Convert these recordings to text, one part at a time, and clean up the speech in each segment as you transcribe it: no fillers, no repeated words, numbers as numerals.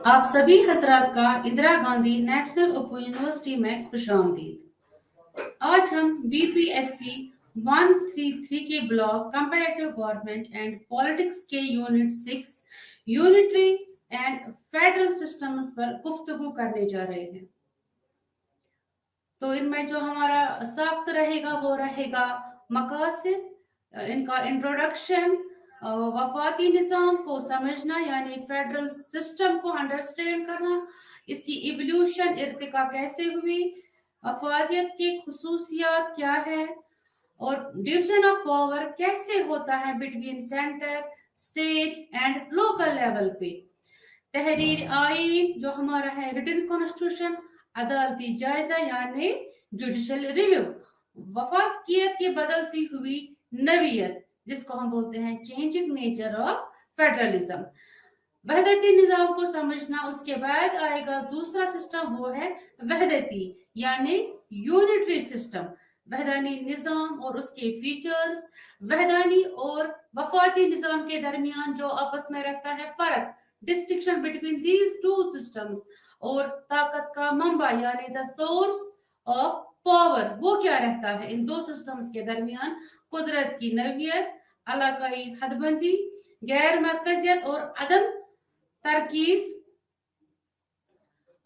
आप सभी हजरात का Indira Gandhi national open university में खुशामदीद। आज हम बीपीएससी 133 के block comparative government and politics के unit 6 unitary and federal systems पर गुफ्तगू करने जा रहे हैं। तो इनमें जो हमारा साख्त रहेगा वो रहेगा मकासद, इनका इंट्रोडक्शन, वफाकी निज़ाम को समझना यानी फेडरल सिस्टम को अंडरस्टैंड करना, इसकी इवोल्यूशन इर्तिका कैसे हुई, अफादियत की खुसूसियात क्या है और डिवीजन ऑफ पावर कैसे होता है between centre, state and local level पे, तहरीर आईन जो हमारा है रिटन कॉन्स्टिट्यूशन, अदालती जायजा यानी जुडिशल रिव्यू, वफाकियत की बदलती हुई नवीयत जिसको हम बोलते हैं चेंजिंग नेचर ऑफ फेडरलिज्म, वहदती निजाम को समझना। उसके बाद आएगा दूसरा सिस्टम, वो है वहदती यानी यूनिटरी सिस्टम, वहदानी निजाम और उसके फीचर्स, वहदानी और वफाकी निजाम के दरमियान जो आपस में रहता है फर्क, distinction between these two systems, और ताकत का मंबा यानी द सोर्स ऑफ पावर वो क्या रहता है इन दो सिस्टम्स के दरमियान, कुदरत की नवियत, इलाकाई हदबंदी, गैर मरकजियत और अदम तरकीज।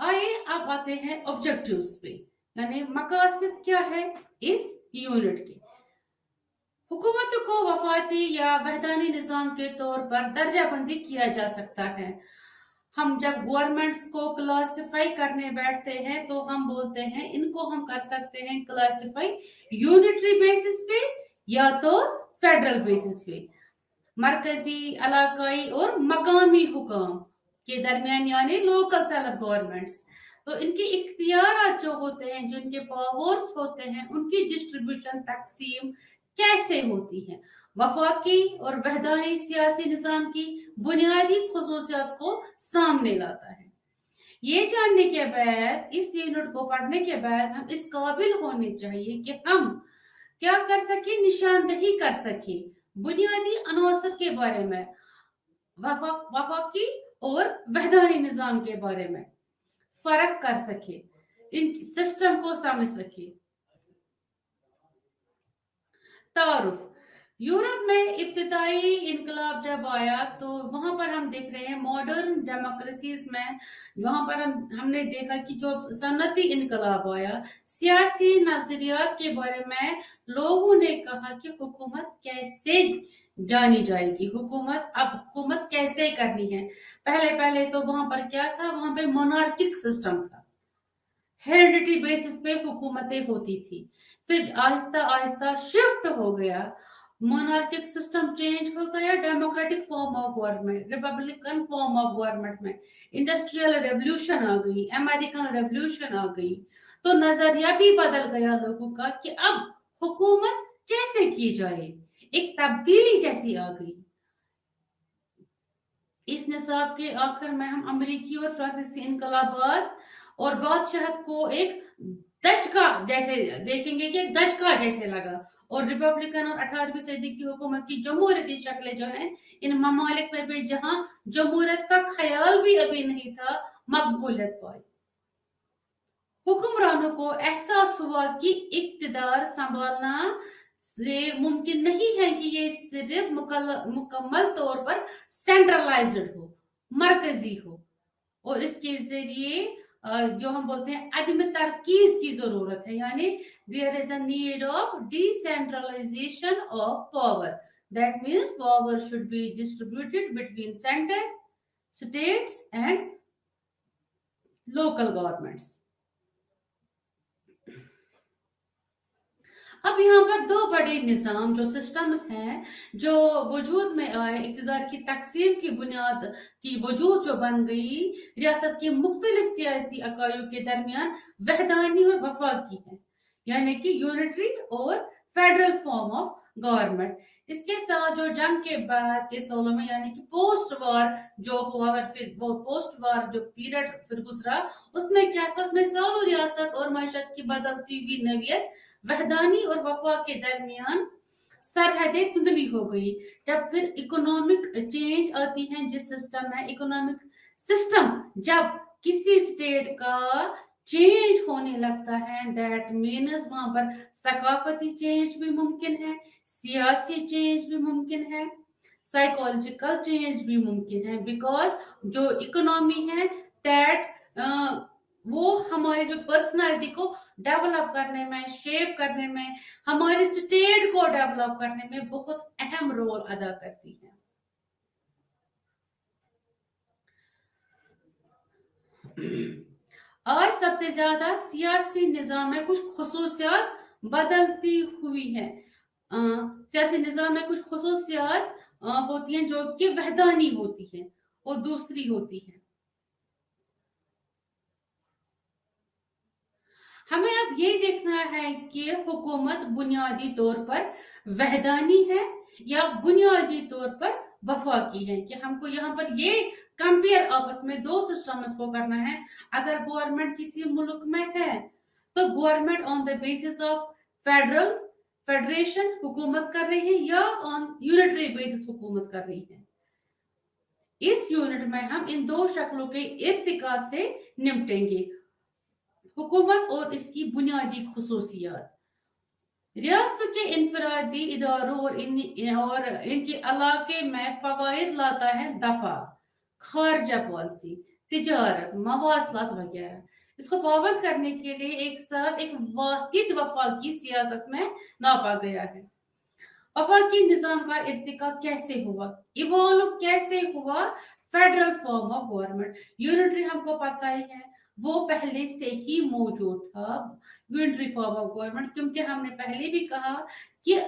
आइए अब आते हैं ऑब्जेक्टिव्स पे, यानी मकासद क्या है इस यूनिट के। हुकूमत को वफाती या वहदानी निजाम के तौर पर दर्जा बंदी किया जा सकता है। हम जब गवर्नमेंट्स को क्लासिफाई करने बैठते हैं तो हम बोलते हैं इनको हम कर सकते हैं क्लासिफाई यूनिटरी बेसिस पे या तो फेडरल बेसिस पे, मरकजी, इलाकाई और मकामी हुकाम के दरमियान यानी लोकल सेल्फ गवर्नमेंट्स। तो इनके इख्तियारात जो होते हैं, जो इनके पावर्स होते हैं, उनकी डिस्ट्रीब्यूशन तकसीम कैसे होती है, वफाकी और वहदानी सियासी निजाम की बुनियादी खुसूसियात को सामने लाता है। ये जानने के बाद, इस यूनिट को पढ़ने के बाद हम इस काबिल होने चाहिए कि हम क्या कर सके, निशानदही कर सके बुनियादी अनासर के बारे में, वफाकी और वहदानी निजाम के बारे में फर्क कर सके, इन सिस्टम को समझ सके। तारुफ, यूरोप में इब्तिदाई इनकलाब जब आया तो वहां पर हम देख रहे हैं मॉडर्न डेमोक्रेसीज में, वहां पर हमने देखा कि जो सनती इनकलाब आया, सियासी नजरियात के बारे में लोगों ने कहा कि हुकूमत कैसे जानी जाएगी, हुकूमत कैसे करनी है। पहले तो वहां पर क्या था, वहां पे मोनार्किक सिस्टम था, हेरिडिटी बेसिस पे हुकूमतें होती थी। फिर आहिस्ता आहिस्ता शिफ्ट हो गया, मोनार्किक सिस्टम चेंज हो गया, democratic form of government, Republican form of government में इंडस्ट्रियल रेवोल्यूशन आ गई, अमेरिकन रेवोल्यूशन आ गई, तो नजरिया भी बदल गया लोगों का कि अब हुकूमत कैसे की जाए, एक तब्दीली जैसी आ गई। इस निसाब के आखिर में हम अमेरिकी और फ्रांसीसी इनकलाबात और बादशाहत को एक दचका जैसे देखेंगे कि एक दचका जैसे लगा, और रिपब्लिकन और 18वीं सदी की हुकूमत की जमहूरियती शक्लें जो हैं इन ममालिक में भी जहां जमहूरियत का ख्याल भी अभी नहीं था, मकबूलियत पाई। हुक्मरानों को एहसास हुआ कि इक्तिदार संभालना से मुमकिन नहीं है कि ये सिर्फ मुकम्मल तौर पर सेंट्रलाइज्ड हो, मरकजी हो, और इसके जरिए जो हम बोलते हैं अदम तरकीज की जरूरत है, यानी there is a need of decentralization of power, that means power should be distributed between centre, states and local governments. अब यहाँ पर दो बड़े निजाम जो सिस्टम्स हैं जो वजूद में आए, इक़्तिदार की तकसीम की बुनियाद की वजूद जो बन गई रियासत की मुख्तलिफ सियासी अकायों के दरमियान, वहदानी और वफाकी है, यानी कि यूनिटरी और फेडरल फॉर्म ऑफ गवर्नमेंट। इसके साथ जो जंग के बाद के सालों में यानी कि पोस्ट वार जो हुआ, फिर वो पोस्ट वार जो पीरियड फिर गुजरा, उसमें क्या था, उसमें सालों रियासत और मैशत की बदलती हुई नवियत वहदानी और वफा के दरमियान सरहदें धुंधली हो गई। जब फिर इकोनॉमिक चेंज आती है जिस सिस्टम में, इकोनॉमिक सिस्टम जब किसी स्टेट का चेंज होने लगता है, दैट मीन्स वहां पर सकाफती चेंज भी मुमकिन है, सियासी चेंज भी मुमकिन है, साइकोलॉजिकल चेंज भी मुमकिन है, बिकॉज जो इकोनॉमी है दैट वो हमारी जो पर्सनालिटी को डेवलप करने में, शेप करने में, हमारे स्टेट को डेवलप करने में बहुत अहम रोल अदा करती है। आज सबसे ज्यादा सियासी निजाम में कुछ खसूसियात बदलती हुई है। सियासी निजाम में कुछ खसूसियात होती हैं जो कि वहदानी होती है और दूसरी होती है। हमें अब ये देखना है कि हुकूमत बुनियादी तौर पर वहदानी है या बुनियादी तौर पर वफाकी है, कि हमको यहाँ पर ये कंपेयर आपस में दो सिस्टम्स को करना है। अगर गवर्नमेंट किसी मुल्क में है तो government on the basis of federation हुकूमत कर रही है या ऑन यूनिटरी बेसिस हुकूमत कर रही है। इस यूनिट में हम इन दो शक्लों के इर्तिका से निपटेंगे, हुकूमत और इसकी बुनियादी खुसूसियात। रियासत के इनफरादी इदारों और इनके इलाके में फवाइद लाता है दफा, खारजा पॉलिसी, तिजारत, मवासलात वगैरह। इसको पाबंद करने के लिए एक साथ एक वाहिद वफाकी सियासत में नापा गया है। वफाकी निजाम का इर्तिका कैसे हुआ, इवॉल्व कैसे हुआ? Federal form of government. Unitary हमको पता ही है, वो पहले से ही मौजूद था, यूनिटरी फॉर्म ऑफ गवर्नमेंट, क्योंकि हमने पहले भी कहा कि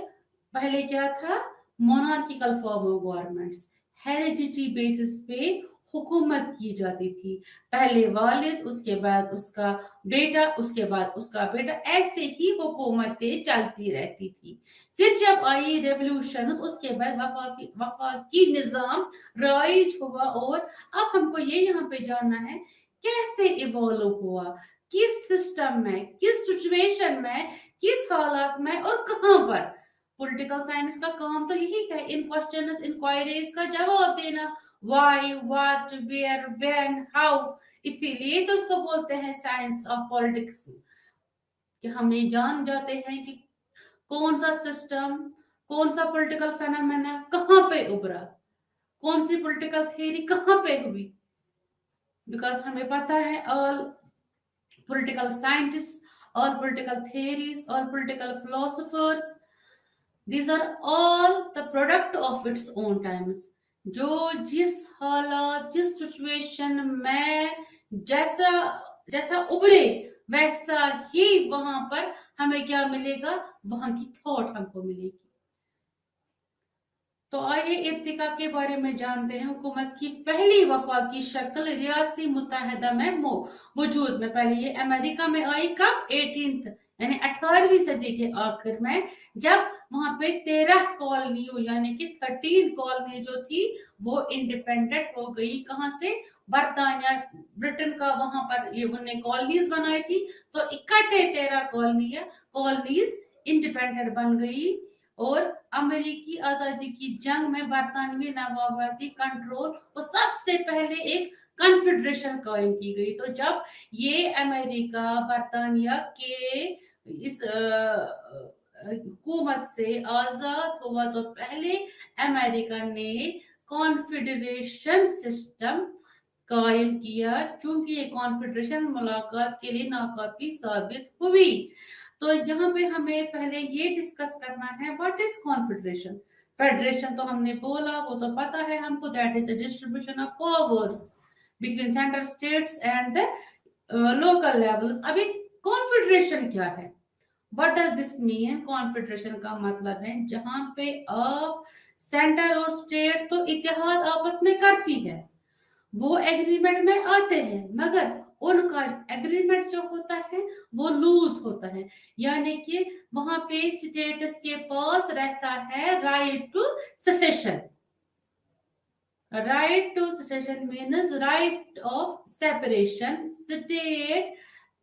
पहले क्या था, monarchical form of governments, heredity basis पे हुकूमत की जाती थी। पहले वालिद, उसके बाद उसका बेटा, उसके बाद उसका बेटा, ऐसे ही हुकूमतें चलती रहती थी। फिर जब आई रेवोल्यूशन, उसके बाद वफाकी निजाम राइज हुआ। और अब हमको ये यहाँ पे जानना है कैसे इवॉल्व हुआ, किस सिस्टम में, किस सिचुएशन में, किस हालात में और कहां पर। पॉलिटिकल साइंस का काम तो यही है, इन क्वेश्चंस, इंक्वायरीज का जवाब देना, why, what, where, when, how. इसीलिए तो उसको बोलते हैं साइंस ऑफ पॉलिटिक्स, कि हम ये जान जाते हैं कि कौन सा सिस्टम, कौन सा पॉलिटिकल फेनोमेना कहां पे उभरा, कौन सी पॉलिटिकल थ्योरी कहां पे हुई। बिकॉज हमें पता है all political scientist, all political theories, all political philosophers, these are all the product of its own times। जो जिस हालात, जिस सिचुएशन में जैसा जैसा उभरे वैसा ही वहां पर हमें क्या मिलेगा, वहां की थॉट हमको मिलेगी। तो आइए इर्तिका के बारे में जानते हैं। हुकूमत की पहली वफाकी शक्ल रियासती मुत्तहिदा में वजूद में, पहले ये अमेरिका में आई कब, 18th यानी 18वीं सदी के आखिर में, जब वहां पे 13 कॉलोनी यानी कि 13 कॉलोनी जो थी वो इंडिपेंडेंट हो गई। कहां से? बरतानिया, ब्रिटेन का वहां पर ये उन्होंने कॉलोनीज बनाई थी, तो इकट्ठे 13 कॉलोनीज इंडिपेंडेंट बन गई। और अमेरिकी आजादी की जंग में बरतानवी नवाबती कंट्रोल और सबसे पहले एक कॉन्फेडरेशन कायम की गई। तो जब ये अमेरिका बरतानिया के इस हुकूमत से आजाद हुआ तो पहले अमेरिका ने कॉन्फेडरेशन सिस्टम कायम किया, चूंकि ये कॉन्फेडरेशन मुलाकात के लिए नाकाफी साबित हुई। तो यहाँ पे हमें पहले ये डिस्कस करना है व्हाट इज कॉन्फेडरेशन। फेडरेशन तो हमने बोला, वो तो पता है हमको, that is the distribution of powers between central states and the local levels. अभी कॉन्फेडरेशन क्या है, what does this mean? Confederation का मतलब है जहां पे आप सेंटर और स्टेट तो इत्तेहाद आपस में करती है, वो एग्रीमेंट में आते हैं, मगर उनका एग्रीमेंट जो होता है वो लूज होता है, यानी कि वहां पे स्टेट्स के पास रहता है right to secession. Right to secession means right of separation. State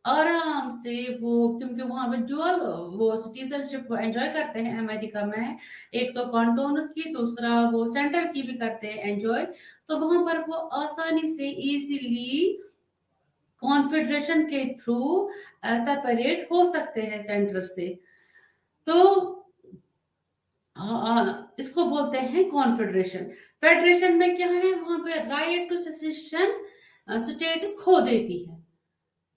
आराम से वो, क्योंकि वहां पे ड्यूअल वो सिटीजनशिप एंजॉय करते हैं अमेरिका में, एक तो कॉन्टोन्स की, दूसरा वो सेंटर की भी करते हैं एंजॉय, तो वहां पर वो आसानी से इजीली कॉन्फेडरेशन के थ्रू सेपरेट हो सकते हैं सेंटर से। तो इसको बोलते हैं कॉन्फेडरेशन। फेडरेशन में क्या है, वहां पे राइट टू सेसेशन स्टेटस खो देती है।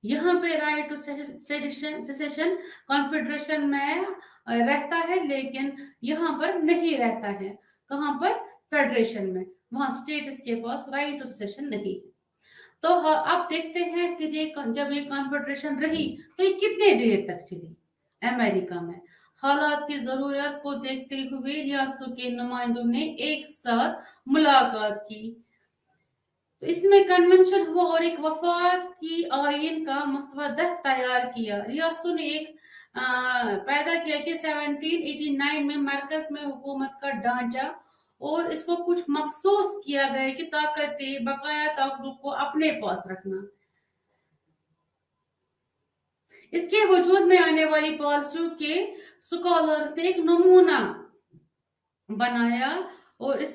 यहाँ पे राइट टू सेसेशन कॉन्फेडरेशन में रहता है, लेकिन यहाँ पर नहीं रहता है। कहाँ पर? फेडरेशन में, वहां स्टेट्स के पास राइट टू सेसेशन नहीं है। तो अब देखते हैं फिर ये जब ये कॉन्फेडरेशन रही तो ये कितने देर तक चली अमेरिका में। हालात की जरूरत को देखते हुए रियासतों के नुमाइंदों ने एक साथ मुलाकात की, तो इसमें कन्वेंशन हुआ और एक वफाकी आइन का मसवदा तैयार किया। रियासतों ने एक पैदा किया कि 1789 में मरकज में हुकूमत का ढांचा, और इसको कुछ मखसूस किया गया कि ताकतें बकाया ताकतों को अपने पास रखना। इसके वजूद में आने वाली पॉलिसियों के स्कॉलर्स ने एक नमूना बनाया, और इस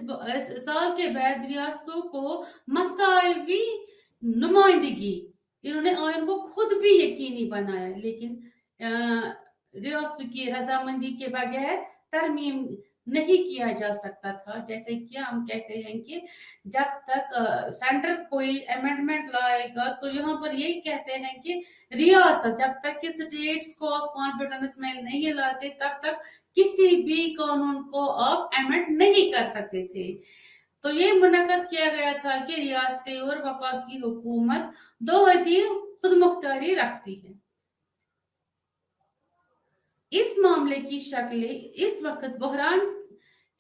साल के बाद रियासतों को मसावी नुमाइंदगी, इन्होंने आयन को खुद भी यकीनी बनाया, लेकिन रियासतों की रजामंदी के बगैर तरमीम नहीं किया जा सकता था। जैसे कि हम कहते हैं कि जब तक सेंटर कोई अमेंडमेंट लाएगा, तो यहाँ पर यही कहते हैं कि रियासत जब तक कि स्टेट्स को कॉन्फिडेंस में नहीं लाते, तब तक किसी भी कानून को आप अमेंड नहीं कर सकते थे। तो ये मुनक्कद किया गया था कि रियासतें और वफाकी हुकूमत दो हदी खुद मुख्तारी रखती है। इस मामले की शक्लें इस वक्त बहरान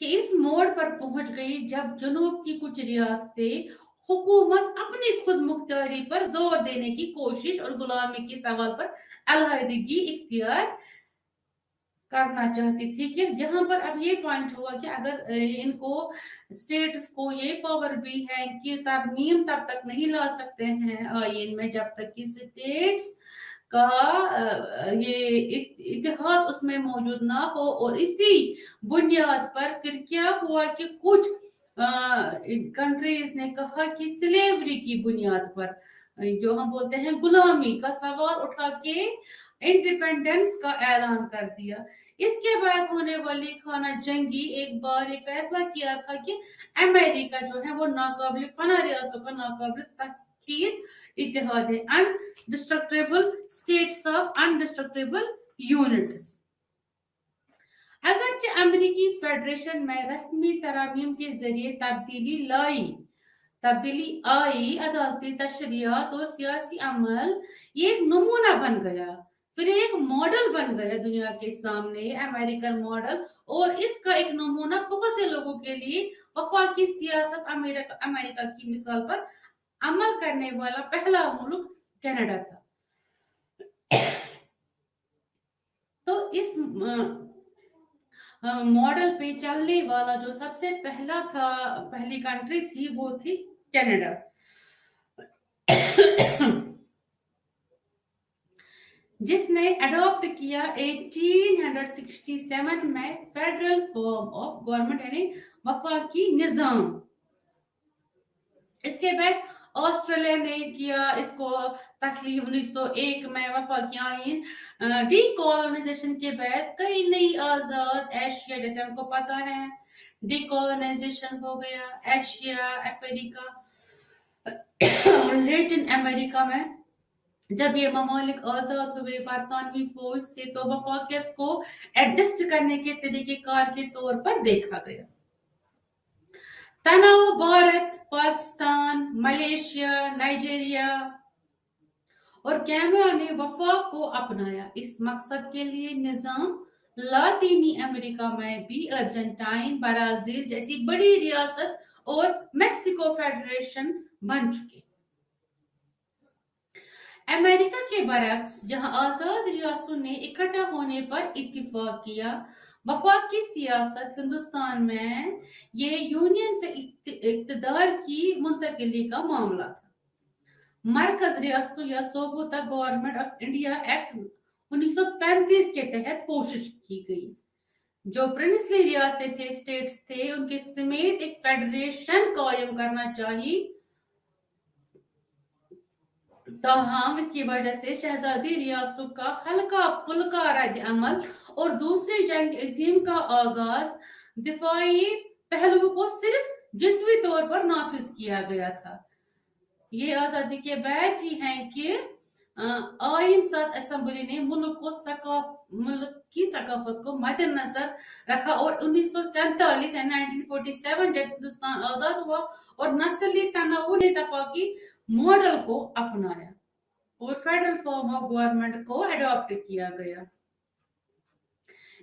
के इस मोड़ पर पहुंच गई जब जनूब की कुछ रियासतें हुकूमत अपनी खुद मुख्तारी पर जोर देने की कोशिश और गुलामी के सवाल पर अलहदगी इख्तियार करना चाहती थी। कि यहाँ पर अब ये पॉइंट हुआ कि अगर इनको स्टेट्स को ये पावर भी है कि तरमीम तब तक नहीं ला सकते हैं आइन में जब तक कि स्टेट्स का ये इतिहाद उसमें मौजूद ना हो। और इसी बुनियाद पर फिर क्या हुआ कि कुछ कंट्रीज ने कहा कि स्लेवरी की बुनियाद पर, जो हम बोलते हैं गुलामी का सवाल उठा के इंडिपेंडेंस का ऐलान कर दिया। इसके बाद होने वाली खाना जंगी एक बार ये फैसला किया था कि अमेरिका जो है वो नाकाबिल फना रियासतों का नाकाबिल तस्खीर इतिहाद है, indestructible states of indestructible units. अगरचे अमेरिकी फेडरेशन में रस्मी तरामीम के जरिए तब्दीली आई, अदालती तशरीयात और सियासी अमल ये एक नमूना बन गया, फिर एक मॉडल बन गया दुनिया के सामने, अमेरिकन मॉडल। और इसका एक नमूना बहुत से लोगों के लिए वफाकी सियासत अमेरिका की मिसाल पर अमल करने वाला पहला मुल्क कनाडा था। तो इस मॉडल पे चलने वाला जो सबसे पहली कंट्री थी वो थी कनाडा। जिसने अडॉप्ट किया 1867 में फेडरल फॉर्म ऑफ गवर्नमेंट यानी वफाकी निजाम। इसके बाद ऑस्ट्रेलिया ने किया इसको तस्लीम 1901 में वफाकी आइन। डीकोलोनाइजेशन के बाद कई नई आजाद एशिया, जैसे हमको पता है डीकोलोनाइजेशन हो गया एशिया, अफ्रीका, लैटिन अमेरिका में। जब ये ममालिक आजाद हुए बरतानवी फौज से, तो वफाकियत को एडजस्ट करने के तरीकेकार के तौर पर देखा गया। तनाव भारत, पाकिस्तान, मलेशिया, नाइजीरिया और कैमरा ने वफाक को अपनाया। इस मकसद के लिए निजाम लातीनी अमेरिका में भी अर्जेंटाइन, ब्राजील जैसी बड़ी रियासत और मेक्सिको फेडरेशन बन चुके। अमेरिका के बरक्स, जहां आजाद रियासतों ने इकट्ठा होने पर इत्तिफाक किया, वफाकी सियासत हिंदुस्तान में ये यूनियन से इक्तदार की मुंतकिली का मामला था। मरकज रियासतों या सूबों तक गवर्नमेंट ऑफ इंडिया एक्ट 1935 के तहत कोशिश की गई। जो प्रिंसली रियासतें थे, स्टेट्स थे, उनके समेत एक फेडरेशन कायम करना चाहिए। ताहम इसकी वजह से शहजादी रियासतों का हल्का फुल्का रद्द अमल और दूसरी जंग अजीम का आगाज दिफाई पहलुओं को सिर्फ जिस्वी तौर पर नाफिज किया गया था। ये आजादी के बाद ही है कि आइन साज असेंबली ने मुल्क की सकाफत को मद्देनजर रखा और 1947 या 1947 जब हिंदुस्तान आजाद हुआ और नस्ली तनाव ने दफा की मॉडल को अपनाया और फेडरल फॉर्म ऑफ गवर्नमेंट को अडॉप्ट किया गया।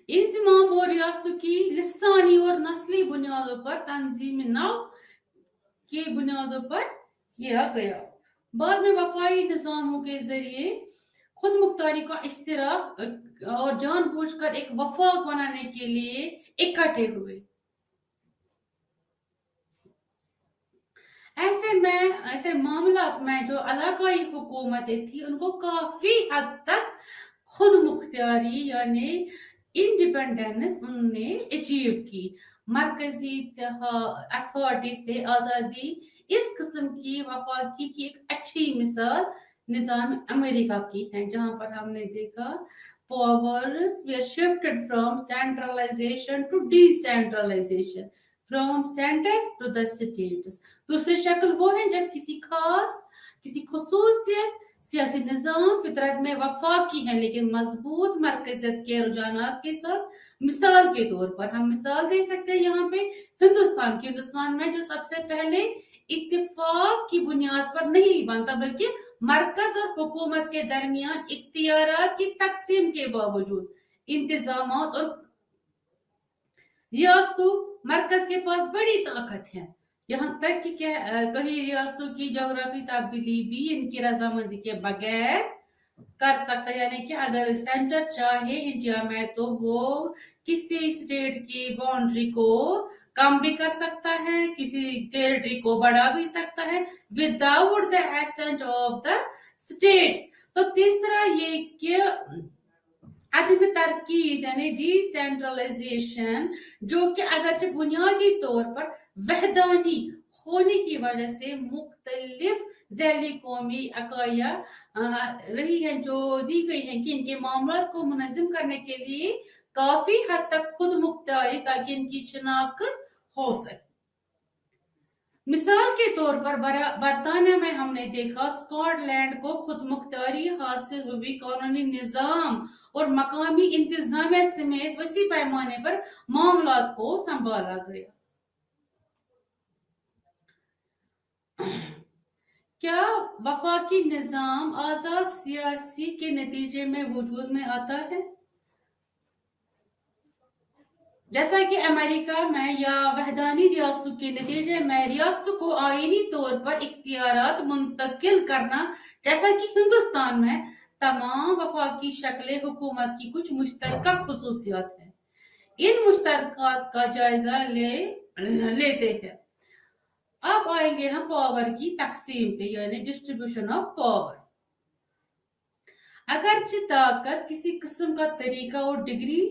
इंजमाम और रियासतों की लिसानी और नस्ली बुनियादों पर तंजीम नौ की बुनियादों पर किया गया। बाद में वफाई निजामों के जरिए खुद मुख्तारी का इश्तिराक और जानबूझकर एक वफाक बनाने के लिए इकट्ठे हुए। ऐसे मामलात में जो इलाकाई हुकूमतें थी उनको काफी हद तक खुद मुख्तारी यानी इंडिपेंडेंस उन्होंने अचीव की। मरकजी अथॉरिटी से आजादी इस किस्म की वफाकी की एक अच्छी मिसाल निजाम अमेरिका की है, जहां पर हमने देखा powers were shifted from centralization to decentralization, from center to the states। दूसरी शक्ल वो है जब किसी खुसूसियत सियासी निजाम फितरत में वफाकी है लेकिन मजबूत मरकजियत के रुझानात के साथ। मिसाल के तौर पर हम मिसाल दे सकते हैं यहाँ पे हिंदुस्तान में जो सबसे पहले इत्तेफाक की बुनियाद पर नहीं बनता बल्कि मरकज और हुकूमत के दरमियान इख्तियारात की तकसीम के बावजूद इंतजामात और रियासतों मरकज के पास बड़ी ताकत है। यहाँ तक कि कई रियासतों की जोग्राफी तब्दीली भी इनकी रजामंदी के बगैर कर सकता है, यानी कि अगर सेंटर चाहे इंडिया में तो वो किसी स्टेट की बाउंड्री को कम भी कर सकता है, किसी टेरिटरी को बढ़ा भी सकता है without the ascent of the states. तो तीसरा ये कि अदम तरकीज यानी डिसेंट्रलाइजेशन, जो कि अगरचे बुनियादी तौर पर वहदानी होने की वजह से मुख्तलिफ ज़ैली कौमी इकाइयां रही हैं जो दी गई हैं कि इनके मामलात को मुनज़्ज़म करने के लिए काफी हद तक खुद मुख्तारी ताकि इनकी शिनाख्त हो सके। मिसाल के तौर पर बरतानिया में हमने देखा स्कॉटलैंड को खुद मुख्तारी हासिल हुई, कानूनी निजाम और मकामी इंतजामिया समेत वसी पैमाने पर मामलात को संभाला गया। क्या वफाकी निजाम आजाद सियासी के नतीजे में वजूद में आता है? जैसा कि अमेरिका में या वहदानी रियासतों के नतीजे में रियासतों को आईनी तौर पर इख्तियारात मुंतकिल करना, जैसा कि हिंदुस्तान में तमाम वफाकी शक्लें हुकूमत की कुछ मुश्तरका खुसूसियात हैं। इन मुश्तरकात का जायजा लेते हैं। अब आएंगे हम पावर की तकसीम पे यानी डिस्ट्रीब्यूशन ऑफ पावर। अगरचे ताकत किसी किस्म का तरीका और डिग्री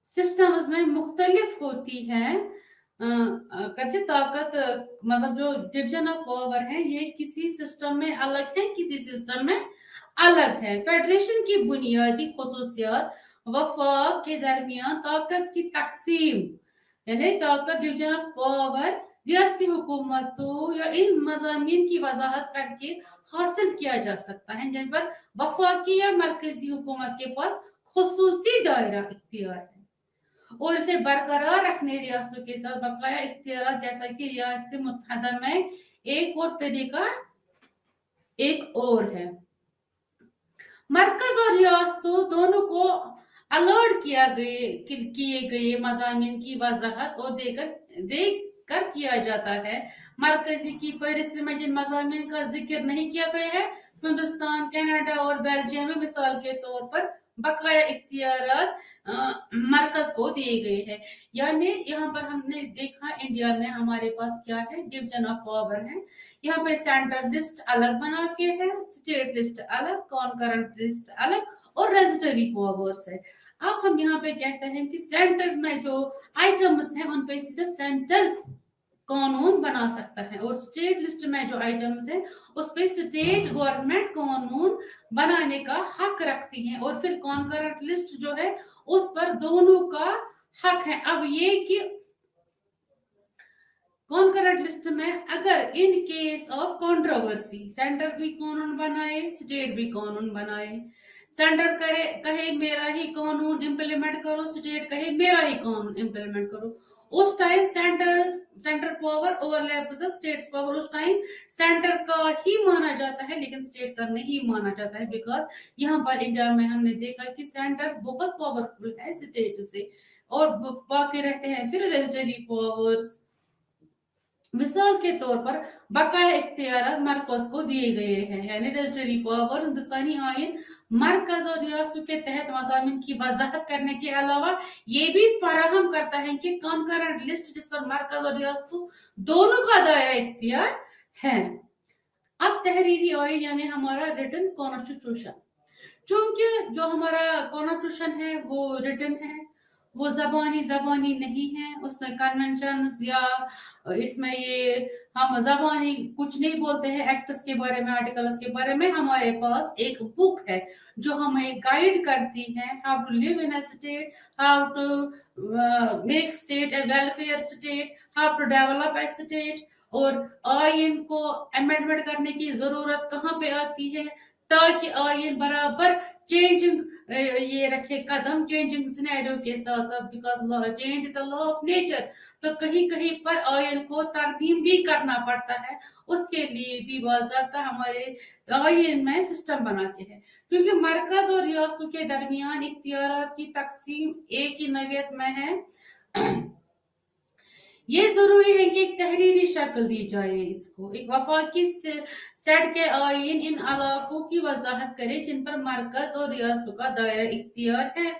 सिस्टम्स में मुख्तलिफ होती है, अगरचे ताकत मतलब जो डिवीजन ऑफ पावर है ये किसी सिस्टम में अलग है किसी सिस्टम में अलग है। फेडरेशन की बुनियादी खुसूसियात वफाक के दरमियान ताकत की तकसीम यानी ताकत डिवीजन ऑफ पावर रियासती हुकूमतों या इन मज़ामीन की वजाहत करके हासिल किया जा सकता है जिन पर वफाकी या मरकजी हुकूमत के पास खुसूसी दायरा इख्तियार है और इसे बरकरार रखने रियासतों के साथ बकाया इख्तियार, जैसा कि रियासत मुत्तहदा में एक और तरीका एक और है। मरकज और रियासतों दोनों को अलर्ट किए गए मज़ामीन की वजाहत और देकर किया जाता है। मरकजी की फहरिस्त में जिन मज़ामीन का जिक्र नहीं किया गया है, हिंदुस्तान, कनाडा और बेल्जियम में मिसाल के तौर पर बकाया इख्तियारात मरकज को दिए गए हैं। यानी यहाँ पर हमने देखा इंडिया में हमारे पास क्या है, डिवीजन ऑफ पावर है। यहाँ पे सेंट्रल लिस्ट अलग बना के है, स्टेट लिस्ट अलग, कॉन्करेंट लिस्ट अलग और रेजिस्टरी पावर्स है। अब हम यहाँ पे कहते हैं कि सेंटर में जो आइटम्स हैं उन पे सिर्फ सेंटर कानून बना सकता है, और स्टेट लिस्ट में जो आइटम्स है उस पे स्टेट गवर्नमेंट कानून बनाने का हक रखती है, और फिर कॉन्करेंट लिस्ट जो है उस पर दोनों का हक है। अब ये कि कॉन्करेंट लिस्ट में अगर in case of controversy centre भी कानून बनाए, स्टेट भी कानून बनाए, सेंटर करे कहे मेरा ही कानून इंप्लीमेंट करो, स्टेट कहे मेरा ही कानून इंप्लीमेंट करो, उस time centre power overlap the states power, उस टाइम सेंटर का ही माना जाता है लेकिन स्टेट का नहीं माना जाता है। बिकॉज यहाँ पर इंडिया में हमने देखा कि सेंटर बहुत पावरफुल है स्टेट से, और बाकी रहते हैं फिर रेजिस्टरी पावर्स। मिसाल के तौर पर बकाया इख्तियार मरकज को दिए गए हैं, यानी रेजिस्टरी पावर हिंदुस्तानी आइन मरकज और रियासतों के तहत मज़ामिन की वजाहत करने के अलावा ये भी फराहम करता है कि कॉन्करेंट लिस्ट जिस पर मरकज और रियासतों दोनों का दायरा इख्तियार है। अब तहरीरी आइन यानी हमारा रिटन कॉन्स्टिट्यूशन, चूंकि जो हमारा कॉन्स्टिट्यूशन है वो रिटन है, वो जबानी नहीं है, उसमें कन्वेंशन या इसमें ये हम जबानी कुछ नहीं बोलते हैं एक्ट्स के बारे में, आर्टिकल्स के बारे में। हमारे पास एक बुक है जो हमें गाइड करती है how to live in a state, how to make state a welfare state, how to develop a state, और आइन को अमेंडमेंट करने की जरूरत कहाँ पे आती है ताकि आइन बराबर चेंजिंग ये रखे कदम चेंजिंग सिनेरियो के साथ साथ, because change is the law of nature. तो कहीं कहीं पर आइन को तरमीम भी करना पड़ता है, उसके लिए भी बाज़ाब्ता हमारे आइन में सिस्टम बना के है। क्योंकि मरकज और रियासतों के दरमियान इख्तियारात की तकसीम एक ही नौयत में है, ये जरूरी है कि एक तहरीरी शक्ल दी जाए इसको। एक वफाकी सेट के आइन इन इलाकों की वजाहत करे जिन पर मरकज और रियासतों का दायरा इख्तियार है।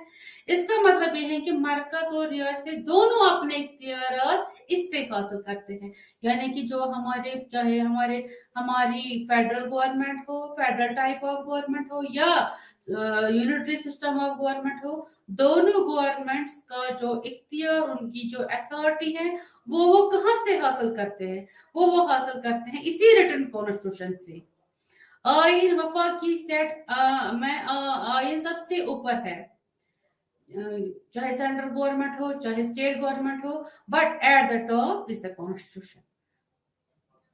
इसका मतलब यह है कि मरकज और रियासतें दोनों अपने इख्तियारात इससे हासिल करते हैं, यानी कि जो हमारे चाहे हमारी फेडरल गवर्नमेंट हो, फेडरल टाइप ऑफ गवर्नमेंट हो या यूनिटरी सिस्टम ऑफ गवर्नमेंट हो, दोनों गवर्नमेंट्स का जो इख्तियार, उनकी जो अथॉरिटी है वो कहाँ से हासिल करते हैं, वो हासिल करते हैं इसी रिटन कॉन्स्टिट्यूशन से। आइन वफाकी सेट में आइन सबसे ऊपर है, चाहे सेंट्रल गवर्नमेंट हो चाहे स्टेट गवर्नमेंट हो, but at the top is the constitution.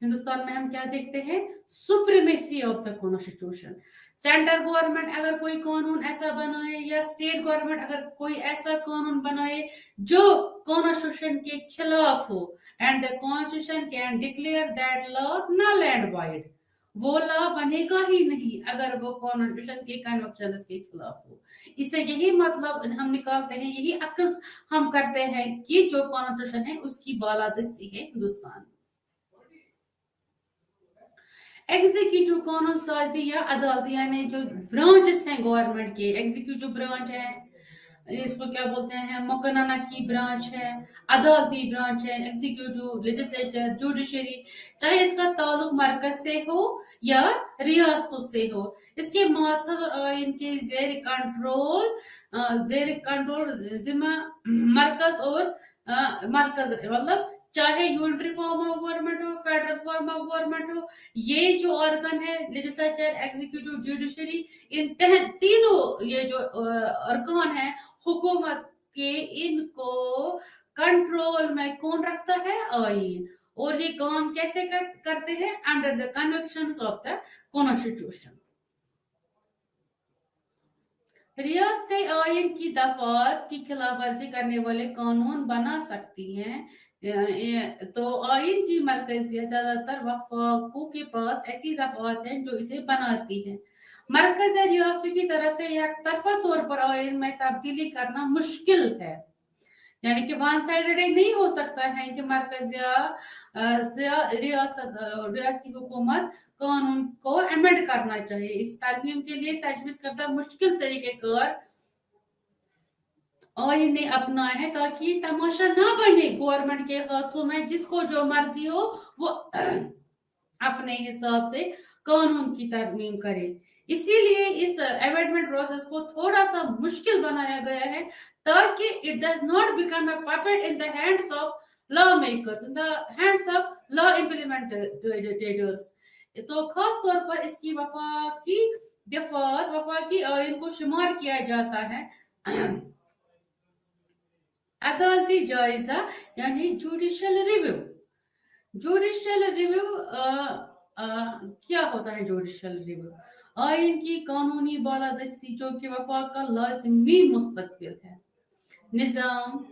Hindustan में हम क्या देखते हैं, supremacy of the constitution. Central government अगर कोई कानून ऐसा बनाए या स्टेट गवर्नमेंट अगर कोई ऐसा कानून बनाए जो कॉन्स्टिट्यूशन के खिलाफ हो, and the constitution can declare that law null and void, वो लॉ बनेगा ही नहीं अगर वो कॉन्स्टिट्यूशन के कन्वेंशन के खिलाफ हो। इसे यही मतलब हम निकालते हैं, यही अक्स हम करते हैं कि जो कॉन्स्टिट्यूशन है उसकी बालादस्ती है हिंदुस्तान। एग्जीक्यूटिव कानून साजी या अदालत, यानी जो ब्रांचेस हैं गवर्नमेंट के, एग्जीक्यूटिव ब्रांच है, इसको क्या बोलते हैं, मुकन्ना की ब्रांच है, अदालती ब्रांच है, एग्जीक्यूटिव, लेजिस्लेचर, जुडिशरी, चाहे इसका ताल्लुक मरकज से हो या रियासतों से हो, इसके मातहत और आइन के जेर कंट्रोल जिम्मा मरकज और मरकज, मतलब चाहे यूनिटरी फॉर्म ऑफ गवर्नमेंट हो, फेडरल फॉर्म ऑफ गवर्नमेंट हो, ये जो ऑर्गन है लेजिस्लेचर, एग्जीक्यूटिव, जुडिशरी, इन तीनों ये जो ऑर्गन है हुकूमत के, इनको कंट्रोल में कौन रखता है, आइन। और ये काम कैसे करते हैं, under the conventions of the constitution. रियासतें आइन की दफात की खिलाफ वर्जी करने वाले कानून बना सकती हैं, तो आइन की मरकजियत ज्यादातर वफाकों के पास ऐसी दफात हैं जो इसे बनाती है। मरकज या रियासतों की तरफ से एक तरफा तौर पर आइन में तब्दीली करना मुश्किल है, यानी कि वन साइडेड नहीं हो सकता है कि मरकज या रियासती हुकूमत कानून को अमेंड करना चाहिए। इस तरमीम के लिए तजवीज करदा मुश्किल तरीकेकार आइन ने अपनाया है ताकि ये तमाशा ना बने गवर्नमेंट के हाथों में, जिसको जो मर्जी हो वो अपने हिसाब से कानून की तरमीम करे। इसीलिए इस अमेंडमेंट प्रोसेस को थोड़ा सा मुश्किल बनाया गया है ताकि it does not become a puppet in the hands of law makers, in the hands of law implementators. तो खास तौर पर इसकी वफाकी आइन को शुमार किया जाता है अदालती जायजा यानी जुडिशियल रिव्यू। जुडिशियल रिव्यू क्या होता है? जुडिशियल रिव्यू आइन की कानूनी बालादस्ती जो कि वफाक का लाजमी मुस्तकबिल है निजाम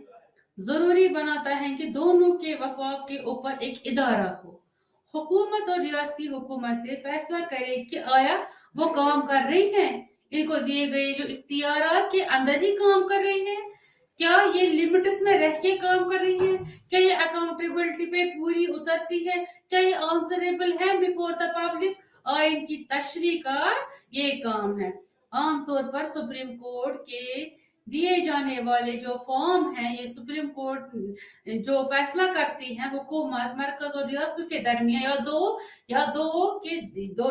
जरूरी बनाता है कि दोनों के वफाक के ऊपर एक इदारा हो। हुकूमत और रियासती हुकूमतें फैसला करें कि आया वो काम कर रही हैं, इनको दिए गए जो इख्तियारात के अंदर ही काम कर रही हैं, क्या ये लिमिट्स में रह के काम कर रही है, क्या ये अकाउंटेबिलिटी पे पूरी उतरती है, क्या ये आंसरेबल है बिफोर द पब्लिक। आइन की तशरीह का ये काम है। आमतौर पर सुप्रीम कोर्ट के दिए जाने वाले जो फॉर्म हैं, ये सुप्रीम कोर्ट जो फैसला करती है हुकूमत मरकज और रियासतों के दरमियान दो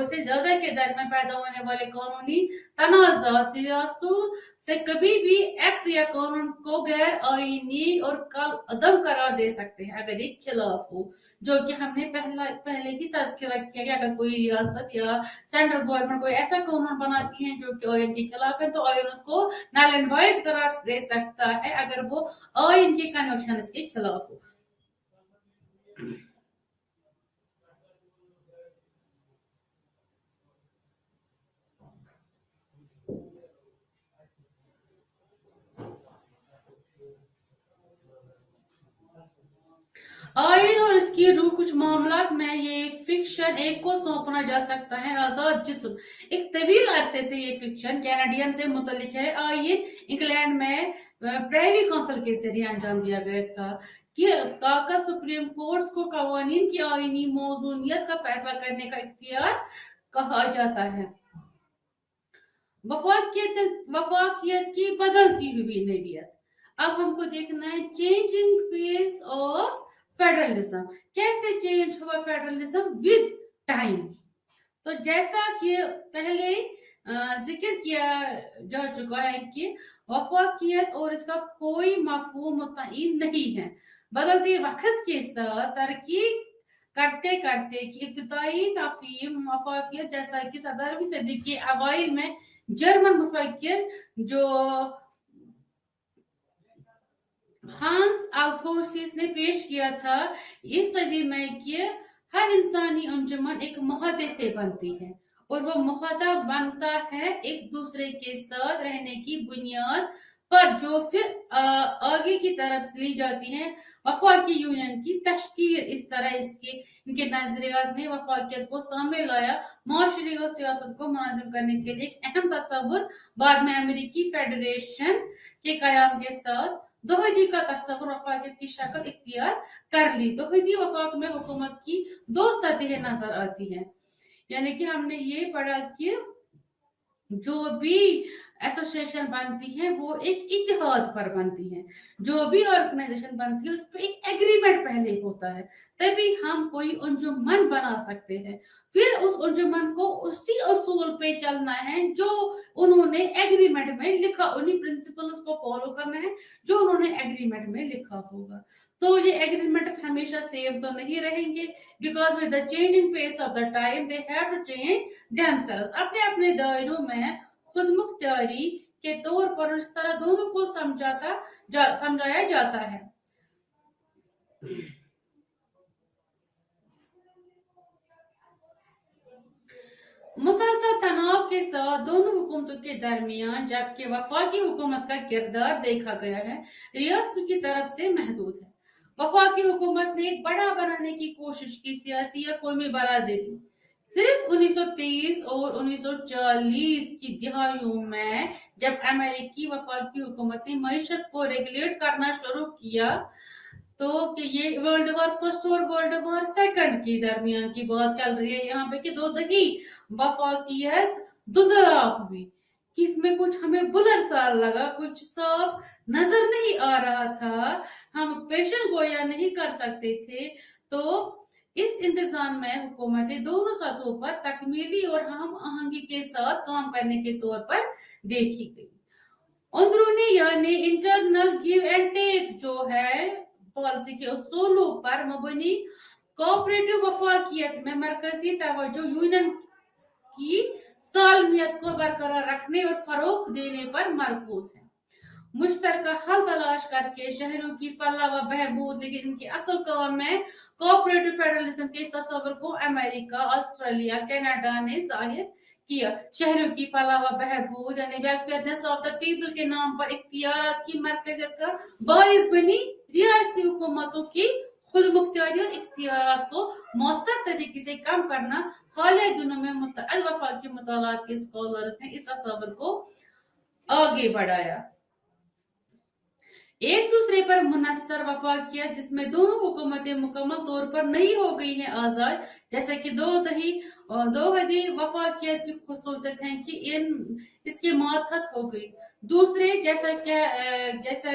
से ज्यादा के दरमियान पैदा होने वाले कानूनी तनाजात रियासतों से कभी भी एक्ट या कानून को गैर आईनी और कल अदम करार दे सकते हैं अगर ये खिलाफ हो, जो कि हमने पहले ही तज़किरा किया कि अगर कोई रियासत या सेंट्रल गवर्नमेंट कोई ऐसा कानून बनाती है जो कि आइन के खिलाफ है तो आइन उसको नल एंड वाइड करार दे सकता है अगर वो आइन के कन्वेंशन के खिलाफ हो। आइन और इसकी रूह कुछ मामलात में ये फिक्शन एक को सौंपना जा सकता है आजाद जिस्म। एक तवील अरसे से ये फिक्शन कैनेडियन से मुतलिक है। आइन इंग्लैंड में प्राइवी काउंसिल के जरिए अंजाम दिया गया था कि ताकत सुप्रीम कोर्ट्स को कवानीन की आईनी मौजूनियत का फैसला करने का इख्तियार कहा जाता है। वफाकियत की बदलती हुई नैयत। अब हमको देखना है चेंजिंग फेस ऑफ फेडरलिज्म, कैसे चेंज हुआ फेडरलिज्म विद टाइम। तो जैसा कि पहले जिक्र किया जा चुका है कि वफाकियत और इसका कोई मफहूम मुतय्यन नहीं है, बदलते वक्त के साथ तरक्की करते करते कि इब्तिदाई तफहीम वफाकियत जैसा कि 17वीं सदी के अवाइल में जर्मन मुफक्किर जो हांस अल्थोसिस ने पेश किया था इस सदी में कि हर इंसानी अंजुमन एक मुहदे से बनती है और वो मुहदा बनता है एक दूसरे के साथ रहने की बुनियाद पर जो फिर आगे की तरफ ली जाती है वफाकी यूनियन की तश्कील। इस तरह इनके नजरियात ने वफाकियत को सामने लाया, माशरे और सियासत को मुनाजिम करने के लिए एक अहम तस्वुर। बाद में अमेरिकी फेडरेशन के कयाम के साथ दोहदी का तस्वुर वफाकियत की शक्ल इख्तियार कर ली। दोहदी वफाक में हुकूमत की दो सतहें नजर आती हैं, यानी कि हमने ये पढ़ा कि जो भी एसोसिएशन बनती है वो एक इत्तेहाद पर बनती है, जो भी ऑर्गेनाइजेशन बनती है उस पर एक एग्रीमेंट पहले होता है, तभी हम कोई अंजुमन बना सकते हैं। फिर उस अंजुमन को उसी असूल पे चलना है जो उन्होंने एग्रीमेंट में लिखा, उन्हीं प्रिंसिपल्स को फॉलो करना है जो उन्होंने एग्रीमेंट में लिखा होगा। तो ये एग्रीमेंट्स हमेशा सेम तो नहीं रहेंगे, because with the changing pace of the time they have to change themselves. अपने अपने दायरों में खुद मुख्तारी के तौर पर इस तरह दोनों को समझाया जाता है। मुसलसल तनाव के साथ दोनों हुकूमतों के दरमियान जबकि वफाकी हुकूमत का किरदार देखा गया है रियासतों की तरफ से महदूद है। वफाकी हुकूमत ने एक बड़ा बनाने की कोशिश की, सियासी या कौमी बरादरी। सिर्फ 1930 और 1940 की दिहाइयों में जब अमेरिकी वफाकी हुकूमत ने मईशत को रेगुलेट करना शुरू किया तो कि ये वर्ल्ड वॉर फर्स्ट और वर्ल्ड वॉर सेकंड की दरमियान की बात चल रही है यहाँ पे कि दो दही वफाकियत दुधरा हुई कि इसमें कुछ हमें बुलर सा लगा, कुछ साफ नजर नहीं आ रहा था, हम पेशन गोया नहीं कर सकते थे। तो इस इंतजाम में हुकूमतें दोनों सतहों पर तकमीली और हम आहंगी के साथ काम करने के तौर पर देखी गई। अंदरूनी यानी इंटरनल गिव एंड टेक जो है पॉलिसी के उसूलों पर मबनी कोऑपरेटिव वफाकियत में मरकजी तवज्जो यूनियन की सालमियत को बरकरार रखने और फरोग देने पर मरकूज है। मुश्तरका हल तलाश करके शहरों की फलाह व बहबूद, लेकिन इनके असल काम में कोऑपरेटिव फेडरलिज्म के इस तस्वर को अमेरिका, ऑस्ट्रेलिया, कनाडा ने जाहिर किया। शहरों की फलाह व बहबूद यानी वेलफेयरनेस ऑफ द पीपल के नाम पर इख्तियारात की मरकजियत का बाइस बनी रियासती हुकूमतों की खुद मुख्तियारी और इख्तियारात को मौसर तरीके से कम करना। हालिया दिनों में मुतअद्दिद वफाकी मुतालात के स्कॉलर्स ने इस तस्वर को आगे बढ़ाया। एक दूसरे पर मुनस्सर वफाकियत जिसमें दोनों हुकूमतें मुकम्मल तौर पर नहीं हो गई हैं आजाद, जैसा कि दो हदी वफाकियत की खुसूसियत है कि इसके मातहत हो गई। दूसरे जैसा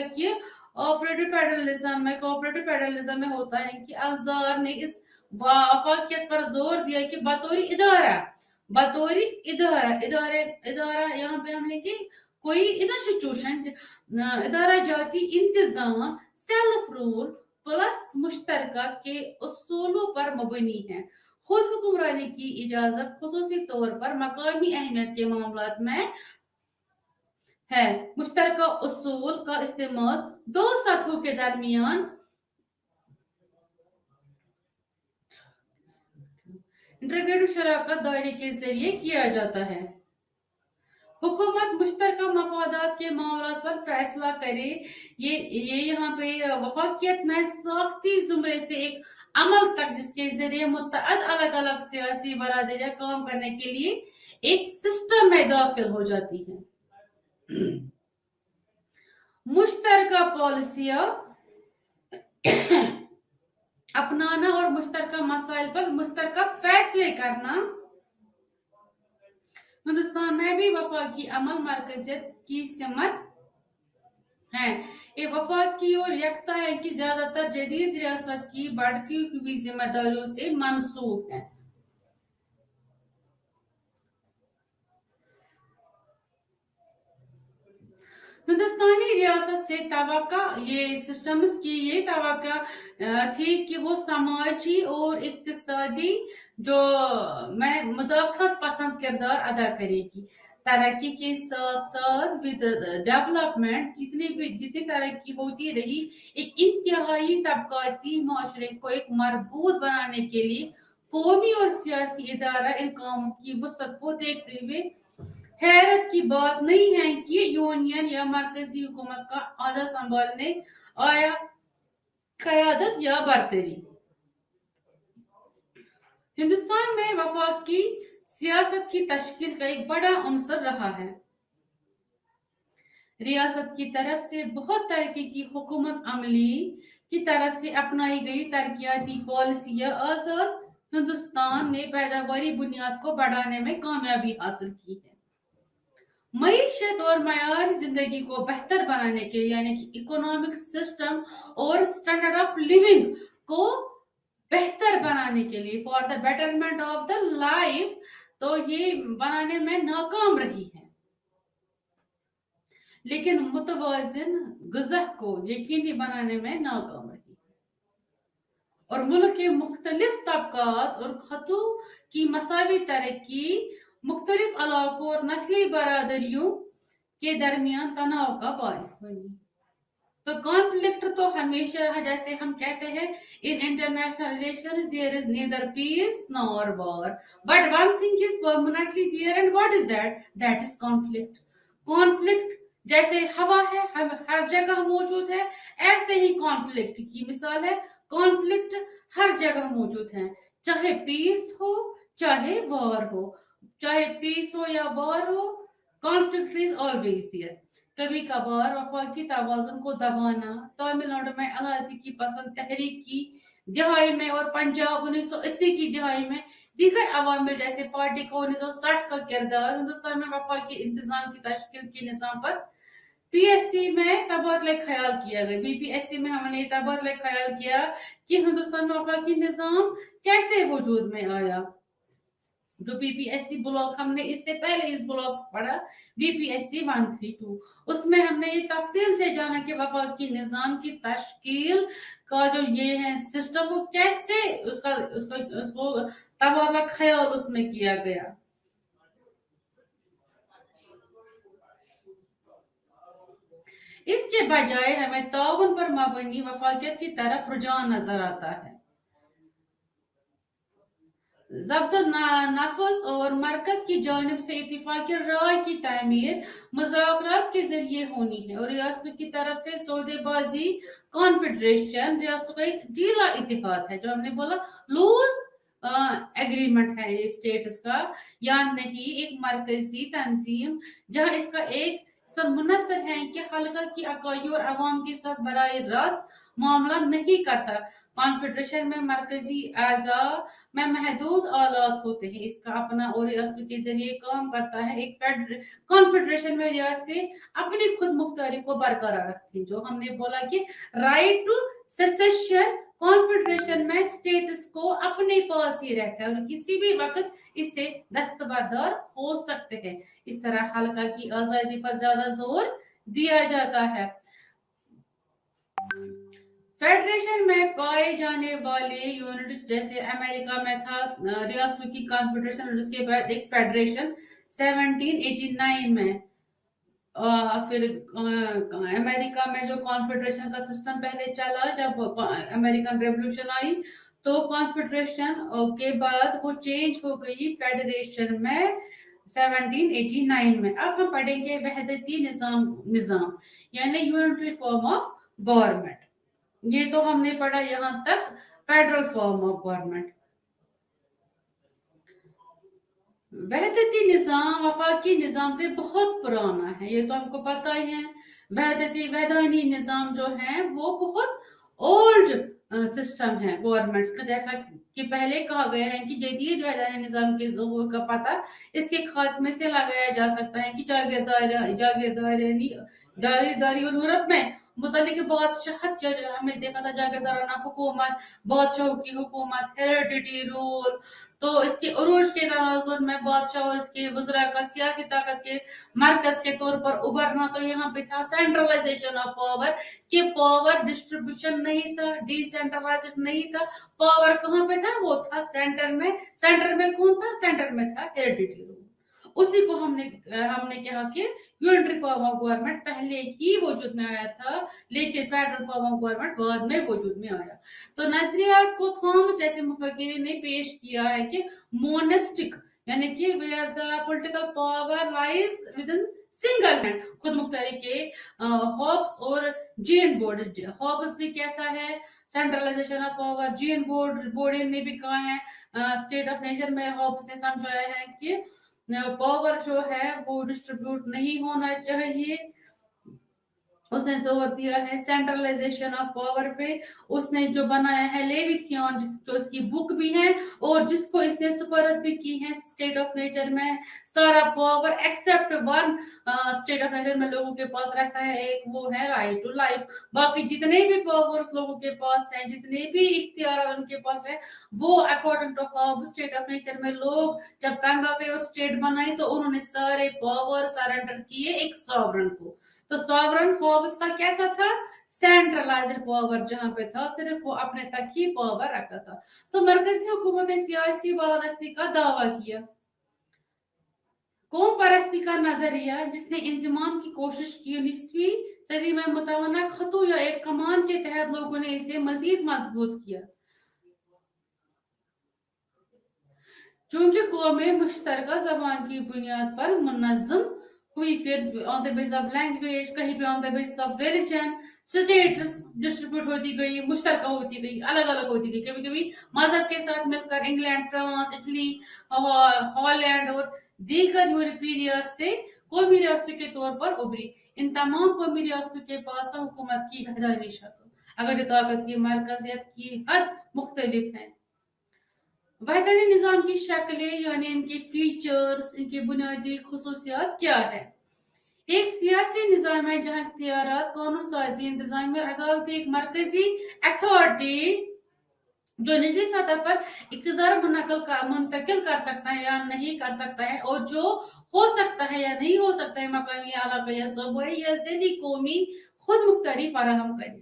कि कोऑपरेटिव फेडरलिज्म में होता है कि अल्जार ने इस वफाकियत पर जोर दिया कि बतौरी इदारा यहाँ पे हम लेंगे कोई इंस्टीट्यूशन, इदारा जाती इंतजाम, सेल्फ रूल प्लस मुश्तरका के उसूलों पर मबनी है। खुद हुक्मरानी की इजाजत खुसूसी तौर पर मकामी अहमियत के मामलात में है। मुश्तरका उसूल का इस्तेमाल दो सतहों के दरमियान इंटीग्रेटेड शराकत दायरे के जरिए किया जाता है। हुकूमत मुश्तरका मफादात के मामलों पर फैसला करे। ये यहाँ पे वफाकियत में साख्ती जुमरे से एक अमल तक जिसके जरिए मुतअद्दिद अलग अलग सियासी बरादरियां काम करने के लिए एक सिस्टम में दाखिल हो जाती है। मुश्तरका पॉलिसियां अपनाना और मुश्तरका मसाइल पर मुश्तरका फैसले करना। हिंदुस्तान में भी वफाकी अमल मरकजियत की सिमत है। ये वफाकी और यकता है कि ज्यादातर जदीद रियासत की बढ़ती हुई जिम्मेदारियों से मंसूब है। हिंदुस्तानी रियासत से तवक्का ये सिस्टम्स की ये तवक्का थी कि वो समाजी और इक्तिसादी जो में मुदाखलत पसंद किरदार अदा करेगी। तरक्की के साथ साथ विद डेवलपमेंट जितनी तरक्की होती रही, एक इंतहाई तबकाती माशरे को एक मरबूत बनाने के लिए कौमी और सियासी इदारा इन कामों की वसअत को देखते हुए हैरत की बात नहीं है कि यूनियन या मरकजी हुकूमत का आधा संभालने आया क़यादत या बरतरी हिंदुस्तान में वफाकी सियासत की तश्कील का एक बड़ा अंसर रहा है। रियासत की तरफ से बहुत तरक्की की हुकूमत अमली की तरफ से अपनाई गई तरक्याती पॉलिसियां आजाद हिंदुस्तान ने पैदावारी बुनियाद को बढ़ाने में कामयाबी हासिल की है। मईशत और मयार जिंदगी को बेहतर बनाने के लिए यानी कि इकोनॉमिक सिस्टम और स्टैंडर्ड ऑफ लिविंग को बेहतर बनाने के लिए for the betterment of the life, तो ये बनाने में नाकाम रही है। लेकिन मुतवाजिन गुज़ा को यकीनी बनाने में नाकाम रही और मुल्क के मुख्तलिफ तबकात और खतों की मसावी तरक्की मुख्तलिफ इलाकों और नस्ली बरादरियों के दरमियान तनाव का बाइस बनी। तो कॉन्फ्लिक्ट तो हमेशा रहा, जैसे हम कहते हैं in international relations there is neither peace nor war but one thing is permanently there and what is that is conflict. Conflict जैसे हवा है हर जगह मौजूद है, ऐसे ही कॉन्फ्लिक्ट की मिसाल है। कॉन्फ्लिक्ट हर जगह मौजूद है, चाहे पीस हो चाहे वॉर हो, चाहे पीस हो या वॉर हो, कॉन्फ्लिक्ट इज ऑलवेज देयर। कभी कभार वफाकी तवाज़ुन को दबाना तमिलनाडु में आज़ादी की पसंद तहरीक की दिहाई में और पंजाब 1980 की दिहाई में दीगर अवामिल जैसे पार्टी का 1960 का किरदार हिंदुस्तान में वफाकी इंतजाम की तश्कील के निज़ाम पर पीएससी में तबादला ख्याल किया गया। बीपीएससी में हमने तबादला ख्याल किया कि हिंदुस्तान में वफाकी निज़ाम कैसे वजूद में आया। जो बीपीएससी ब्लॉक हमने इससे पहले इस ब्लॉक से पढ़ा बीपीएससी 132, उसमें हमने ये तफसील से जाना कि वफाकी निज़ाम की तश्कील का जो ये है सिस्टम वो कैसे उसको तबादला ख्याल उसमें किया गया। इसके बजाय हमें ताउन पर मबनी वफाकियत की तरफ रुझान नजर आता है। ज़ब्त नफस और मरकज की जानिब से इत्तिफाकी राय की तामीर मुज़ाकरात के जरिए होनी है और रियासतों की तरफ से सौदेबाजी कॉन्फेडरेशन रियासतों का एक ढीला इतिहाद है, जो हमने बोला लूज एग्रीमेंट है ये स्टेट्स का, या नहीं एक मरकजी तंजीम जहां इसका एक पर मुनसर है कि हल्का की अकाई और अवाम के साथ बराह रास्त मामला नहीं करता। कॉन्फेडरेशन में मरकजी आज़ा में महदूद आलात होते हैं, इसका अपना और रियासत के जरिए काम करता है। एक कॉन्फेडरेशन में रियासतें अपनी खुद मुख्तारी को बरकरार रखती हैं, जो हमने बोला कि राइट टू सेसेशन कॉन्फेडरेशन में स्टेटस को अपने पास ही रहता है और किसी भी वक्त इससे दस्तबरदार हो सकते हैं। इस तरह हल्का की आजादी पर ज्यादा जोर दिया जाता है। फेडरेशन में पाए जाने वाले यूनिट्स जैसे अमेरिका में था रियासतों की कॉन्फेडरेशन और उसके बाद एक फेडरेशन 1789 में, फिर अमेरिका में जो कॉन्फेडरेशन का सिस्टम पहले चला, जब अमेरिकन रेवोल्यूशन आई तो कॉन्फेडरेशन के बाद वो चेंज हो गई फेडरेशन में 1789 में। अब हम पढ़ेंगे वहदती निजाम यानी यूनिटरी फॉर्म ऑफ गवर्नमेंट। ये तो हमने पढ़ा यहां तक फेडरल फॉर्म ऑफ गवर्नमेंट। वहदती निजाम वफाकी निजाम से बहुत पुराना है, ये तो हमको पता ही है। वहदानी निजाम जो है वो बहुत ओल्ड सिस्टम है गवर्नमेंट का, जैसा कि पहले कहा गया है कि जदीद वहदानी निजाम के ज़ुहूर का पता इसके खात्मे से लगाया जा सकता है कि जागीरदारी और यूरोप में मुतलिक बादशाहत, हमने देखा था जागीरदाराना हुकूमत, बादशाहों की हुकूमत, हेरिडिटी रूल, तो इसके उरूज के तनाजुर में बादशाह और इसके वज़रा का सियासी ताकत के मरकज के तौर पर उभरना। तो यहाँ पे था सेंट्रलाइजेशन ऑफ पावर, कि पावर डिस्ट्रीब्यूशन नहीं था, डिसेंट्रलाइजेड नहीं था। पावर कहाँ पे था? वो था सेंटर में। सेंटर में कौन था? सेंटर में था हेरिडिटी रूल। उसी को हमने कहा कि यूनिटरी फॉर्म ऑफ गवर्नमेंट पहले ही वजूद में आया था, लेकिन फेडरल फॉर्म ऑफ गवर्नमेंट बाद में वजूद में आया। तो नजरियात को थॉमस जैसे मुफक्किरीन ने पेश किया है कि मोनेस्टिक यानी कि where the political power lies within single hand, खुद मुख्तारी के हॉब्स और जेन बोर्ड। हॉब्स भी कहता है सेंट्रलाइजेशन ऑफ पावर, जेन बोर्ड ने भी कहा है स्टेट ऑफ नेचर में हॉब्स ने समझाया है कि पावर जो है वो डिस्ट्रीब्यूट नहीं होना चाहिए। उसने जोर दिया है सेंट्रलाइजेशन ऑफ पावर पे। उसने जो बनाया है लेविथियन, जो इसकी बुक भी है और जिसको इसने सुपरत भी की है स्टेट ऑफ नेचर में, सारा power except one state of nature में लोगों के पास रहता है, एक वो है राइट टू लाइफ। बाकी जितने भी पावर्स लोगों के पास हैं, जितने भी इख्तियार उनके पास है, वो according to how state of nature में लोग जब तंग आ गए और स्टेट बनाई तो उन्होंने सारे पावर सरेंडर किए एक सॉवरन को। तो सॉवरन हॉब्स का कैसा था? सेंट्रलाइज्ड पावर जहां पे था, सिर्फ वो अपने तक ही पावर रखता था। तो मरकजी हुकूमत ने सियासी बालादस्ती का दावा किया। कौम परस्ती का नजरिया जिसने इंजमाम की कोशिश की 19वीं सदी में मुतवन्ना खतों या एक कमान के तहत लोगों ने इसे मजीद मजबूत किया। चूंकि कौमें मुश्तरका जबान की बुनियाद पर मुनज़्ज़म हुई, फिर on the basis of language, कहीं पे on the basis of religion, states distribute होती गई, मुश्तरका होती गई, अलग अलग होती गई। कभी कभी मजहब के साथ मिलकर इंग्लैंड, फ्रांस, इटली, हॉलैंड और दीगर यूरोपीय रियासतें कौमी रियासतों के तौर पर उभरी। इन तमाम कौमी रियासतों के पास था हुकूमत की वहदानी शक्ल, अगर ताकत की मरकजियत की हद मुख्तलिफ है। वहदानी निज़ाम की शक्लें यानी इनके फीचर्स, इनके बुनियादी खसूसियात क्या है? एक सियासी निज़ाम है जहाँ इख्तियारात, कानून साजी, इंतजामी और अदालत एक मरकजी अथॉरिटी जो निचली सतह पर इक़्तिदार मुंतकिल कर सकता है या नहीं कर सकता है, और जो हो सकता है या नहीं हो सकता है, मकामी, इलाका या सूबाई या ज़िली कौमी खुद मुख्तरी फराहम करे।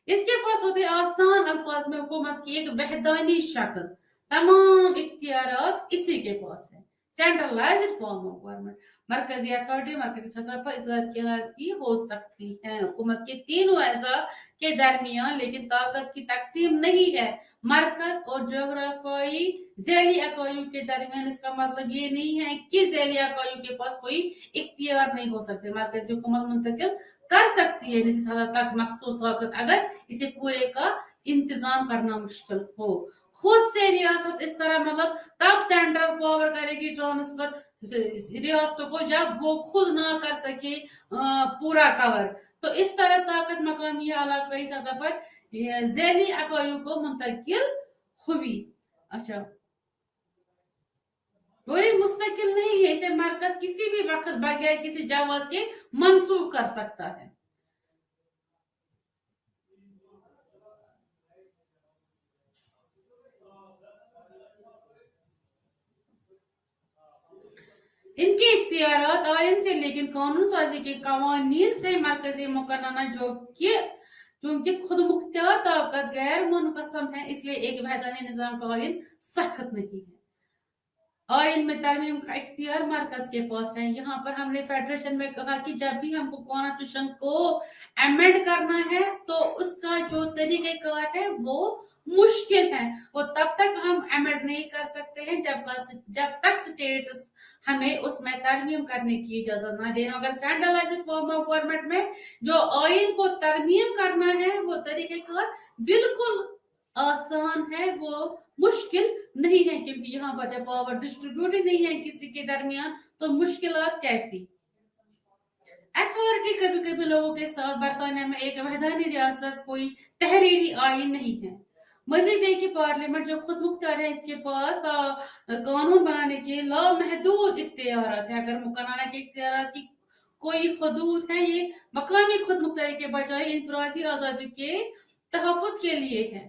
इसके पास होते आसान अल्फाज में हुकूमत की एक वहदानी शक्ल, तमाम इख्तियारात इसी के पास है। सेंट्रलाइज्ड फॉर्म ऑफ गवर्नमेंट, मरकजी अथॉरिटी मरकजी सतह पर इख्तियार की हो सकती है। हुकूमत के तीनों अज़ा के दरमियान लेकिन ताकत की तकसीम नहीं है मरकज और जोग्राफियाई ज़ैली इकाइयों के दरमियान। इसका मतलब ये नहीं है कि ज़ैली इकाइयों के पास कोई इख्तियार नहीं हो सकते। मरकजी हुकूमत मुंतकिल कर सकती है निचली सतह तक मखसूस ताकत, अगर इसे पूरे का इंतजाम करना मुश्किल हो। खुद से रियासत इस तरह, मतलब तब सेंट्रल पावर करेगी ट्रांसफर रियासतों को जब वो खुद ना कर सके पूरा कवर। तो इस तरह ताकत मकामी या इलाकाई सतह पर ज़ैली इकाइयों को मुंतकिल हुई। अच्छा, और ये मुस्तकिल नहीं है, इसे मरकज किसी भी वक्त बगैर किसी जवाब के मंसूख कर सकता है। इनके इख्तियारात आयन से लेकिन कानून साजी के कवानीन से मरकजी मुकन्ना जो कि चूंकि खुद मुख्तियार ताकत गैर मुनकसम है, इसलिए एक वहदानी निज़ाम का आयन सख्त नहीं है। आयन में तरमीम का इख्तियार मरकज के पास है। यहाँ पर हमने फेडरेशन में कहा कि जब भी हमको कॉन्स्टिट्यूशन को अमेंड करना है तो उसका जो तरीक़ेकार है वो मुश्किल है, वो तब तक हम अमेंड नहीं कर सकते हैं जब तक स्टेट्स हमें उसमें तरमीम करने की इजाजत ना दे। मगर स्टैंडर्डाइज्ड फॉर्म ऑफ गवर्नमेंट में जो आयन को तरमीम करना है वो तरीक़ेकार बिल्कुल आसान है, वो मुश्किल नहीं है, क्योंकि यहाँ पर जब पावर डिस्ट्रीब्यूट ही नहीं है किसी के दरमियान तो मुश्किलात कैसी। अथॉरिटी कभी कभी लोगों के साथ बरताने में एक वहदानी रियासत कोई तहरीरी आयन नहीं है। मजीद है कि पार्लियामेंट जो खुद मुख्तार है, इसके पास कानून बनाने के लामहदूद इख्तियारात है। अगर मुकन्ना के इख्तियारात की कोई हदूद है, ये मकामी खुद मुख्तारी के बजाय इंफरादी आजादी के तहफ़्फ़ुज़ के लिए है।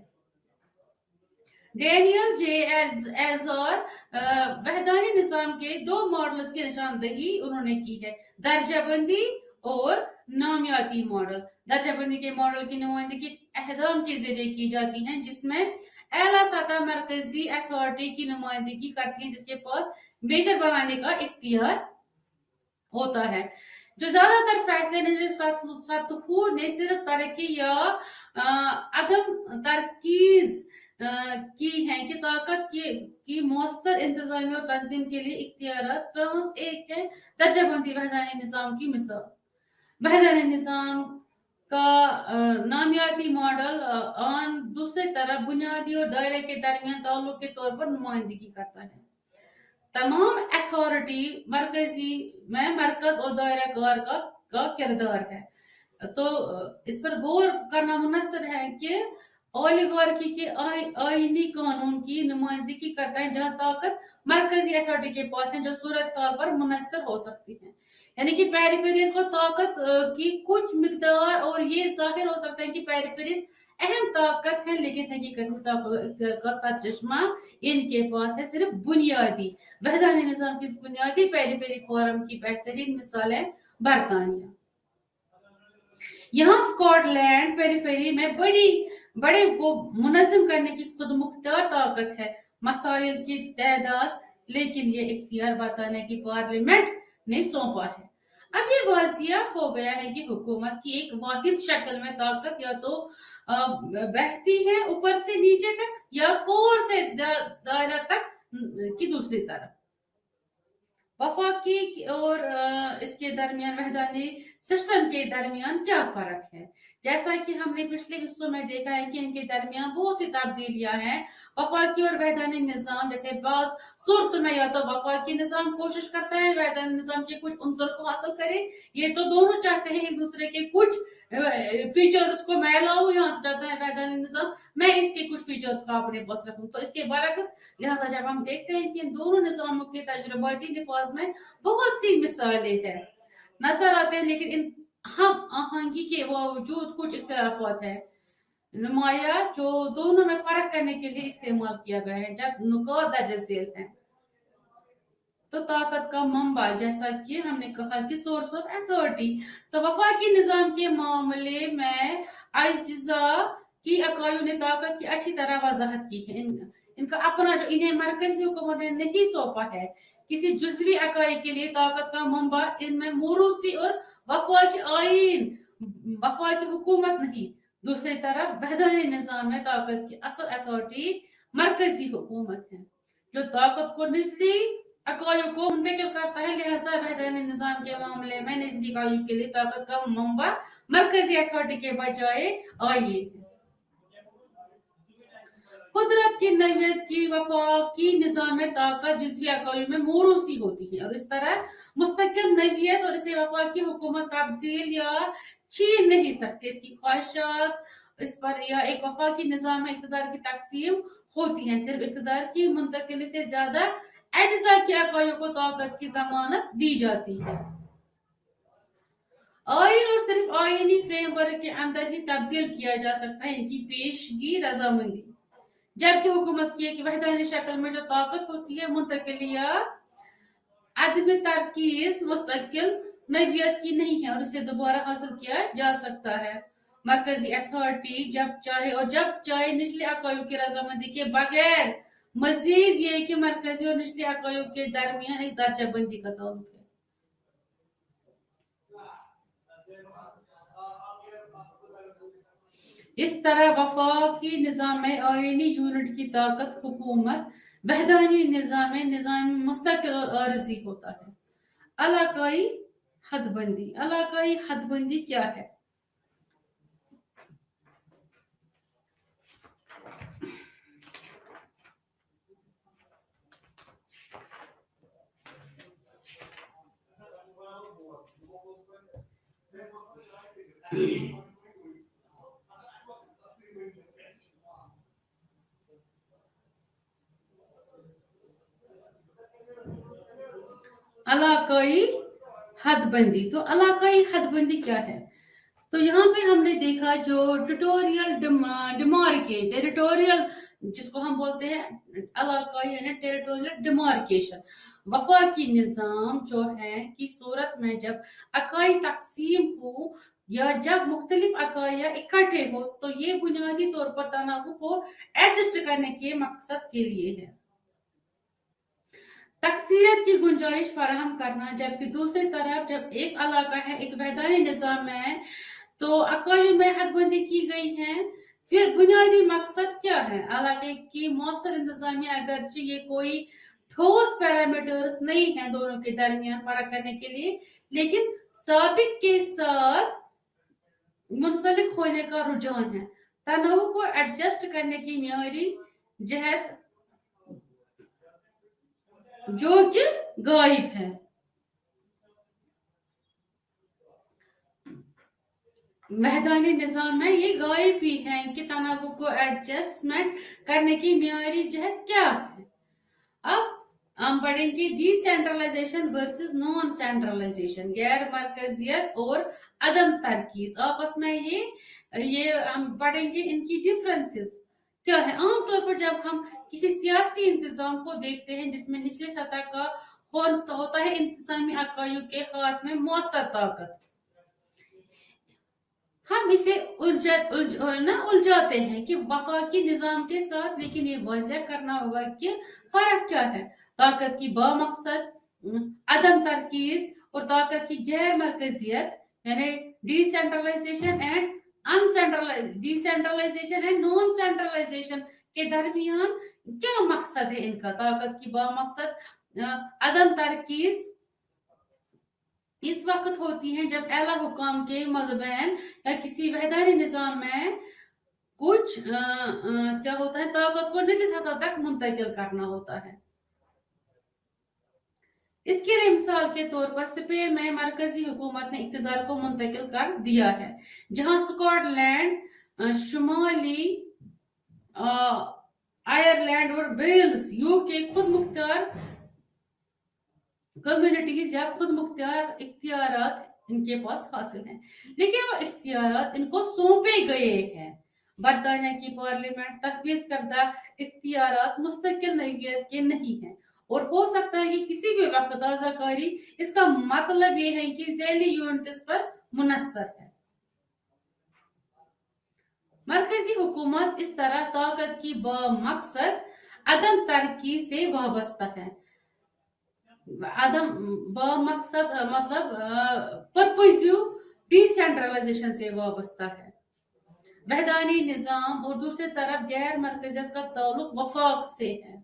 डेनियल जे एज़र वहदानी निज़ाम के दो मॉडल्स की निशानदही उन्होंने की है, दर्जाबंदी और नामियाती मॉडल। दर्जाबंदी के मॉडल की नुमाइंदगी अहदाम के जरिए की जाती है, जिसमें एला सतह मरकजी अथॉरिटी की नुमाइंदगी करती है, जिसके पास मेजर बनाने का इख्तियार होता है। जो ज्यादातर फैसले ने सिर्फ तरक्की या अदम तरकीज की है कि ताकत की मौसर इंतजामी और तंजीम के लिए इख्तियारात। फ्रांस एक है दर्जाबंदी वहदानी निज़ाम की मिसाल। वहदानी निज़ाम का नामियाती मॉडल आन दूसरी तरफ बुनियादी और दायरे के दरमियान ताल्लुक के तौर पर नुमाइंदगी करता है। तमाम अथॉरिटी मरकजी में मरकज और दायरा कार का किरदार है। तो इस पर गौर करना मुनस्सर है कि ओलिगार्की के आईनी कानून की नुमाइंदगी करता है, जहां ताकत मरकजी अथॉरिटी के पास है, जो सूरत हाल पर मुनस्सर हो सकती है। यानी कि पेरिफेरीज को ताकत की कुछ मिकदार, और ये जाहिर हो सकता है कि पेरिफेरीज अहम ताकत है, लेकिन हकीकत में ताकत का सच चश्मा इनके पास है सिर्फ बुनियादी। वहदानी निज़ाम की बुनियादी पेरिफेरी फॉर्म की बेहतरीन मिसाल है बरतानिया। यहाँ स्कॉटलैंड पेरिफेरी में बड़े को मुनज़्ज़म करने की खुद मुख्तार ताकत है, मसाइल की तादाद, लेकिन ये इख्तियार बरतानिया की पार्लियामेंट ने सौंपा है। अब ये वाजिया हो गया है कि हुकूमत की एक वाहिद शक्ल में ताकत या तो बहती है ऊपर से नीचे तक या कोर से दायरा तक की दूसरी तरफ। वफाकी और इसके दरमियान वहदानी सिस्टम के दरमियान क्या फर्क है? जैसा कि हमने पिछले हिस्सों में देखा है कि इनके दरमियान बहुत सी तब्दीलियां हैं। वफाकी और वहदानी निज़ाम जैसे बाज सूरत में या तो वफाकी निज़ाम कोशिश करता है वहदानी निज़ाम के कुछ उन्सर को हासिल करे, ये तो दोनों चाहते हैं एक दूसरे के कुछ फीचर्स को मैं लाऊं, यहाँ से चलता है वैधानिक निजाम, मैं इसके कुछ फीचर्स को अपने पास रखूं। तो इसके बरक्स लिहाजा जब हम देखते हैं कि इन दोनों निजामों के तजुर्बाती निफाज में बहुत सी मिसालें हैं नजर आते हैं, लेकिन इन हम आहंगी के बावजूद कुछ इख्तलाफात है नुमाया जो दोनों में फर्क करने के लिए इस्तेमाल किया गया है। जब नुकात दर्ज झेल है तो ताकत का मंबा, जैसा कि हमने कहा कि सोर्स ऑफ अथॉरिटी, तो वफाकी निजाम के मामले में अज्जा की अकायु ने ताकत की अच्छी तरह वजाहत की है। इनका अपना जो इन्हें मरकजी हुकूमत ने नहीं सौंपा है किसी जुजवी अकाई के लिए ताकत का मंबा इनमें मोरूसी और वफाकी आइन, वफाकी हुकूमत नहीं। दूसरी तरफ वहदानी निजाम में ताकत की असल अथॉरिटी मरकजी हुकूमत है जो ताकत को निचली अकायु को मुंतकिल करता है। लिहाजा वहदानी निजाम के मामले में निचली अकायु के लिए ताकत का मंबा मरकजी अथॉरिटी के बजाय आइए। कुदरत की नवियत की वफाकी निजाम में ताकत जुज़वी अकायु में मोरूसी होती है और इस तरह मुस्तकिल नवियत और इसे वफाकी हुकूमत तब्दील या छीन नहीं सकती। इसकी ख्वाहिशात इस पर या एक वफाकी निजाम में इक़्तिदार की तकसीम होती है। सिर्फ इक़्तिदार की मुंतकिली से ज्यादा अज्जा की अकायु को ताकत की जमानत दी जाती है। आइन और सिर्फ आइनी फ्रेमवर्क के अंदर ही तब्दील किया जा सकता है इनकी पेशगी रजामंदी, जबकि हुकूमत की एक वहदानी शक्ल में जो ताकत होती है मुंतकिली या अदम तरकीज मुस्तकिल नवियत की नहीं है और इसे दोबारा हासिल किया जा सकता है। मरकजी अथॉरिटी जब चाहे निचले अकायु की रजामंदी के बगैर मजीद ये कि मरकजी और निचले अकायु के दरमियान एक दर्जाबंदी का ताल्लुक है। इस तरह वफाकी निजाम में आईनी यूनिट की ताकत हुकूमत, वहदानी निजाम में निजाम मुस्तकिल और आरजी होता है। इलाकाई हदबंदी, इलाकाई हदबंदी क्या है? इलाकाई हदबंदी, तो इलाकाई हदबंदी क्या है? तो यहाँ पे हमने देखा जो टेरिटोरियल जिसको हम बोलते हैं इलाकाई यानी टेरिटोरियल डिमार्केशन, वफाकी निजाम जो है की सूरत में जब अकाई तकसीम हो या जब मुख्तलिफ अकाया इकट्ठे हो तो ये बुनियादी तौर पर तनाव को एडजस्ट करने के मकसद के लिए है। तकसीरत की गुंजाइश फराहम करना, जबकि दूसरी तरफ जब एक इलाका है एक वहदानी निजाम है तो अकायु में हदबंदी की गई है। फिर बुनियादी मकसद क्या है? इलाके की मौसर इंतजामिया, अगरचे ये कोई ठोस पैरामीटर्स नहीं है दोनों के दरमियान फर्क करने के लिए, लेकिन साबिक के साथ मुंसलिक होने का रुझान है। तनाव को एडजस्ट करने की मियारी जहत जो कि गायब है। वहदानी निजाम में ये गायब भी है कि तनाव को एडजस्टमेंट करने की मियारी जहत क्या है। अब हम पढ़ेंगे डिसेंट्रलाइजेशन वर्सेस नॉन सेंट्रलाइजेशन, गैर मरकजियत और अदम तरकीज। आपस में ये हम पढ़ेंगे इनकी डिफरेंसेस क्या है। आमतौर पर जब हम किसी सियासी इंतजाम को देखते हैं जिसमें निचली सतह का होता है इंतजामी अकायु के हाथ में मौसर ताकत, हम इसे उलझाते हैं कि वफाकी निजाम के साथ, लेकिन ये वाज़ेह करना होगा कि फर्क क्या है। ताकत की बामकसद अदम तरकीज और ताकत की गैर मरकजियत यानी डिसेंट्रलाइजेशन एंड नॉन सेंट्रलाइजेशन के दरमियान क्या मकसद है इनका। ताकत की बामकसद अदम तरकीज इस वक्त होती है जब आला हुकाम के मज़बैन या किसी वहदानी निजाम में कुछ क्या होता है, ताकत को निचली सतह तक मुंतकिल करना होता है। इसके लिए मिसाल के तौर पर स्पेन में मरकजी हुकूमत ने इक़्तिदार को मुंतकिल कर दिया है, जहां स्कॉटलैंड, शुमाली आयरलैंड और वेल्स यूके खुद मुख्तार कम्युनिटीज या खुद मुख्तार इख्तियारात इनके पास हासिल हैं, लेकिन वो इख्तियारात इनको सौंपे गए हैं। बरतानिया की पार्लियामेंट तफवीज करदा इख्तियारात मुस्तकिल नौइयत के नहीं हैं और हो सकता है कि किसी भी वक्त ताज़ाकारी इसका मतलब ये है कि ज़ैली यूनिट्स पर मुनस्सर है। मरकजी हुकूमत इस तरह ताकत की मकसद अदम तरक्की से वाबस्ता है। अदम मकसद मतलब परपसिव डिसेंट्रलाइजेशन से वाबस्ता है। वहदानी निजाम और दूसरी तरफ गैर मरकजियत का ताल्लुक वफाक से है।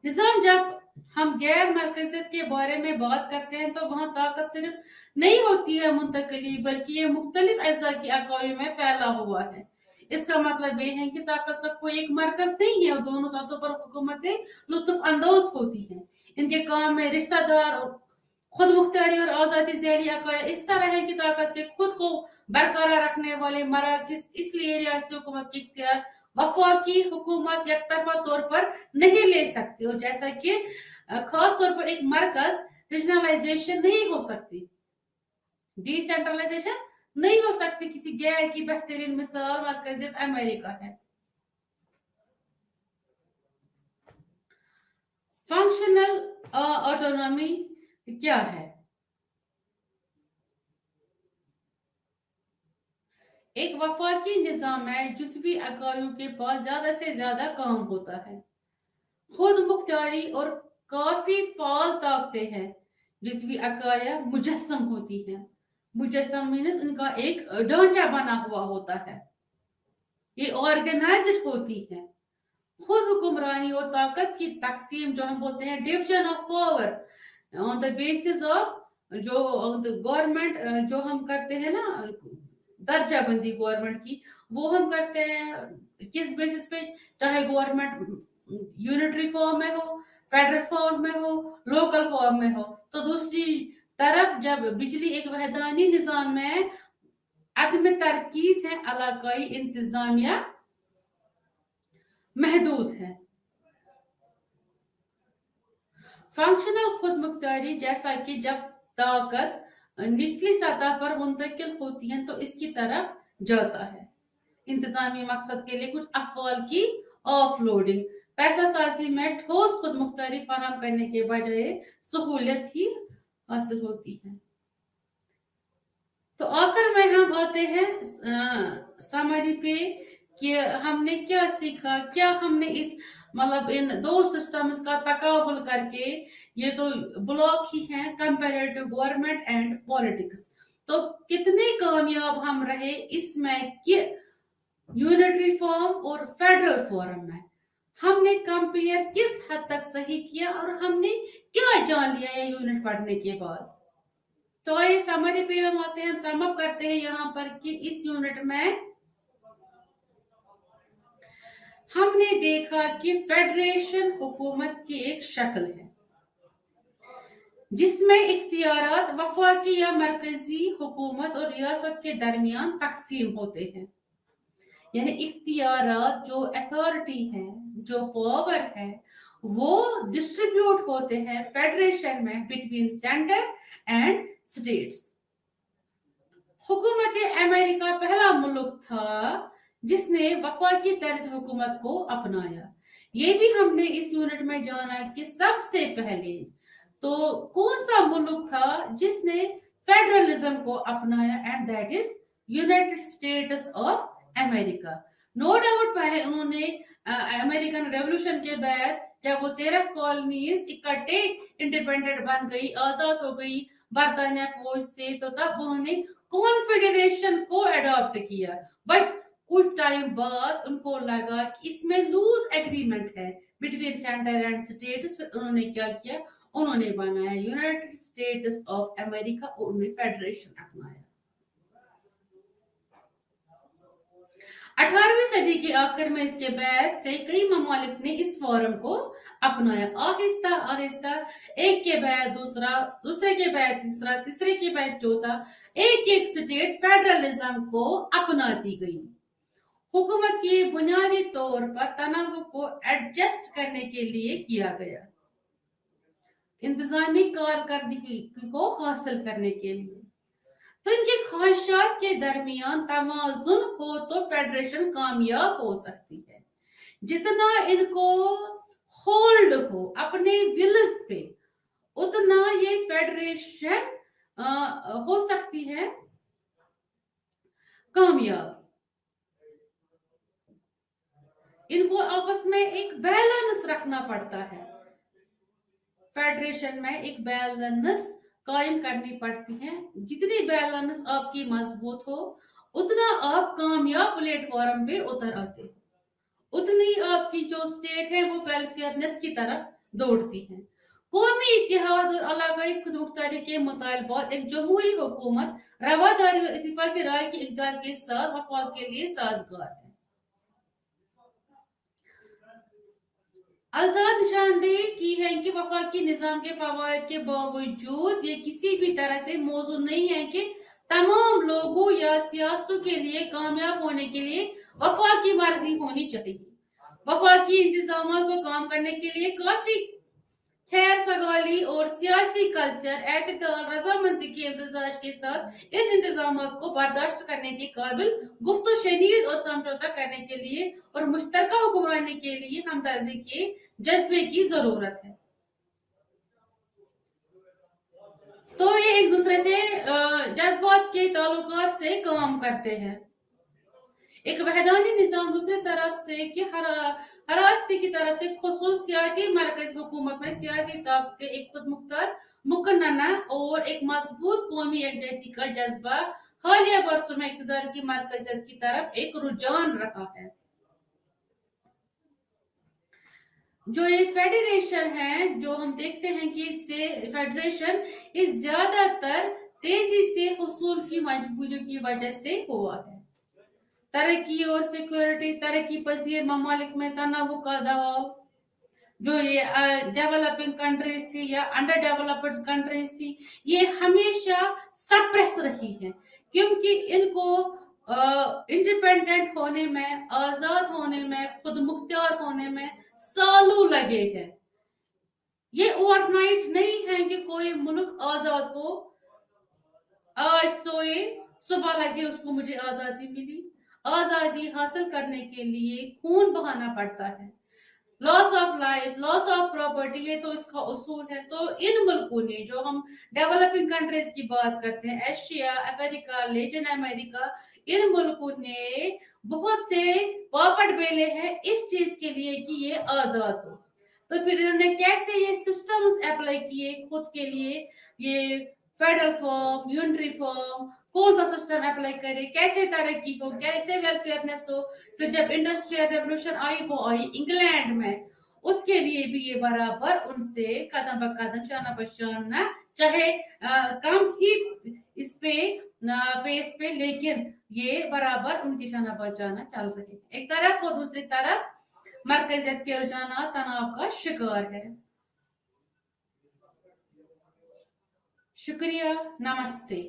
निजाम जब हम गैर मरकजियत के बारे में बात करते हैं तो वहां ताकत सिर्फ नहीं होती है मुंतकली, बल्कि ये मुख्तलिफ अज़ा की अकाई में फैला हुआ है। इसका मतलब ये है कि ताकत का कोई एक मरकज नहीं है और दोनों सतहों पर हुकूमतें लुत्फ अंदोज होती हैं। इनके काम में रिश्तेदार और खुद मुख्तारी और आजादी ज़ैली अकाया इस तरह है कि ताकत के खुद को बरकरार रखने वाले मराकज़, इसलिए रियासती हुकूमत की इख्तियार वफाकी हुकूमत यकतरफा तौर पर नहीं ले सकती, और जैसा कि खास तौर पर एक मरकज रीजनलाइजेशन नहीं हो सकती, डिसेंट्रलाइजेशन नहीं हो सकती। किसी गैर की बेहतरीन मिसाल मरकजियत अमेरिका है। फंक्शनल ऑटोनॉमी क्या है? एक वफाकी निजाम में जुज़वी अकाइयों के पास ज्यादा से ज्यादा काम होता है। खुद मुख्तारी और काफी फाल ताकतें हैं। जुज़वी अकाया मुजस्सम होती हैं। मुजस्सम मीन्स इनका एक ढांचा बना हुआ होता है, ये ऑर्गेनाइज्ड होती है। खुद हुक्मरानी और ताकत की तकसीम जो हम बोलते हैं division of power on the basis of जो गवर्नमेंट जो हम करते हैं ना, दर्जा बंदी गवर्नमेंट की, वो हम करते हैं किस बेसिस पे? चाहे गवर्नमेंट यूनिटरी फॉर्म में हो, फेडरल फॉर्म में हो, लोकल फॉर्म में हो। तो दूसरी तरफ जब बिजली एक वहदानी निजाम में अदम तरकीज है, इलाकाई इंतजामिया महदूद है। फंक्शनल खुद मुख्तारी जैसा कि जब ताकत निचली सतह पर मुंतकिल होती है तो इसकी तरफ जाता है। इंतजामी मकसद के लिए कुछ अफवाल की ऑफलोडिंग, पैसा साजी में ठोस खुद मुख्तारी फराहम करने के बजाय सहूलियत ही हासिल होती है। तो आखिर में हम आते हैं समरी पे कि हमने क्या सीखा, क्या हमने इस मतलब इन दो सिस्टम्स का तकाबुल करके, ये तो ब्लॉक ही हैं कंपैरेटिव गवर्नमेंट एंड पॉलिटिक्स, तो कितने कामयाब हम रहे इसमें कि यूनिटरी फॉर्म और फेडरल फॉर्म में हमने कंपेयर किस हद तक सही किया और हमने क्या जान लिया ये यूनिट पढ़ने के बाद। तो ये समरी पे हम आते हैं, सम अप करते हैं यहाँ पर कि इस यूनिट में हमने देखा कि फेडरेशन हुकूमत की एक शक्ल है जिसमें इख्तियारात वफाकी या मरकजी हुकूमत और रियासत के दरमियान तकसीम होते हैं। यानी इख्तियारात जो अथॉरिटी है, जो पावर है, वो डिस्ट्रीब्यूट होते हैं फेडरेशन में बिटवीन सेंटर एंड स्टेट्स। हुकूमत अमेरिका पहला मुल्क था जिसने वफाकी तर्ज हुकूमत को अपनाया। ये भी हमने इस यूनिट में जाना कि सबसे पहले तो कौन सा मुल्क था जिसने फेडरलिज्म को अपनाया, and that is United States of America. No doubt पहले उन्होंने अमेरिकन रेवोल्यूशन के बाद जब वो 13 कॉलोनीज इकट्ठे इंडिपेंडेंट बन गई, आजाद हो गई बरतानिया फौज से, तो तब उन्होंने कॉन्फेडरेशन को अडॉप्ट किया। बट कुछ टाइम बाद उनको लगा कि इसमें लूज एग्रीमेंट है बिटवीन सेंटर एंड स्टेट्स। फिर उन्होंने क्या किया? उन्होंने बनाया यूनाइटेड स्टेट्स ऑफ अमेरिका और उन्होंने फेडरेशन अपनाया। 18वीं सदी के आखिर में इसके बाद से कई ममालिक ने इस फॉर्म को अपनाया। आहिस्ता आहिस्ता एक के बाद दूसरा, दूसरे के बाद तीसरा, तीसरे के बाद चौथा, एक एक स्टेट फेडरलिज्म को अपनाती गई। हुकूमत की बुनियादी तौर पर तनाव को एडजस्ट करने के लिए किया गया, इंतजामी कारकर्दगी को हासिल करने के लिए। तो इनकी ख्वाहिशात के दरमियान तवाजुन हो तो फेडरेशन कामयाब हो सकती है। जितना इनको होल्ड हो अपने विल्स पे, उतना ये फेडरेशन हो सकती है कामयाब। इनको आपस में एक बैलेंस रखना पड़ता है, फेडरेशन में एक बैलेंस कायम करनी पड़ती है। जितनी बैलेंस आपकी मजबूत हो, उतना आप कामयाब प्लेटफॉर्म पे उतर आते हो, उतनी आपकी जो स्टेट है वो वेलफेयरनेस की तरफ दौड़ती है। कौमी इत्तेहाद और अलाकाई खुद मुख्तारी के मुतालबात एक जमहूरी हुकूमत रवादारी और इत्तेफाक राय की इक़दार के साथ वफाक के लिए साजगार है। आजाद निशानदेही की है कि वफाकी निजाम के फवायद के बावजूद ये किसी भी तरह से मौजूद नहीं है कि तमाम लोगों या सियासतों के लिए कामयाब होने के लिए वफाकी मर्जी होनी चाहिए। वफाकी इंतजाम को काम करने के लिए काफी खैर सगाली और सियासी कल्चर, एतदाल, रजामंदी के इम्तिजाज के साथ इन इंतजाम को बर्दाश्त करने के काबिल गुफ्तो शनीद और समझौता करने के लिए और मुश्तरका हुक्मरानी के लिए हमदर्दी के जज्बे की जरूरत है। तो ये एक दूसरे से जज्बात के ताल्लुकात से काम करते हैं। एक वहदानी निजाम दूसरी तरफ से कि हरास्ती की तरफ से खुसूसियाती मरकज हुकूमत में सियासी ताकत, एक खुद मुख्तार मुकन्नना और एक मजबूत कौमी एकजुटती का जज्बा हालिया बरसों में इक़्तिदार की मरकजियत की तरफ एक रुझान रहा है। जो ये फेडरेशन है, जो हम देखते हैं कि इससे फेडरेशन इस ज्यादातर तेजी से हुसूल की मजबूरियों की वजह से हुआ है। तरक्की और सिक्योरिटी, तरक्की पजीर ममालिक में तनाव का दबाव, जो ये डेवलपिंग कंट्रीज थी या अंडर डेवलप्ड कंट्रीज थी, ये हमेशा सप्रेस रही है, क्योंकि इनको इंडिपेंडेंट होने में, आजाद होने में, खुद मुख्तियार होने में सालों लगे हैं। ये ओवरनाइट नहीं है कि कोई मुल्क आजाद हो, आज सोए सुबह लगे उसको मुझे आजादी मिली। आजादी हासिल करने के लिए खून बहाना पड़ता है, loss of life, loss of property, ये तो इसका उसूल है। तो इन मुल्कों ने, जो हम डेवलपिंग कंट्रीज की बात करते हैं, एशिया, अफ्रीका, लैटिन अमेरिका, इन मुल्कों ने बहुत से पापड़ बेले हैं इस चीज के लिए कि ये आजाद हो। तो फिर इन्होंने कैसे ये सिस्टम्स अप्लाई किए खुद के लिए, ये फेडरल फॉर्म, यूनिटरी फॉर्म, कौन सा सिस्टम अप्लाई करे, कैसे तरक्की हो, कैसे वेलफेयरनेस हो। फिर जब इंडस्ट्रियल रेवोल्यूशन आई, वो आई इंग्लैंड में, उसके लिए भी ये बराबर उनसे कदम ब कदम, शाना ब शाना, चाहे कम ही इस पे पेस पे, लेकिन ये बराबर उनकी शाना ब शाना चल रही है। एक तरफ और दूसरी तरफ मरकजियत के रुझाना तनाव का शिकार है। शुक्रिया, नमस्ते।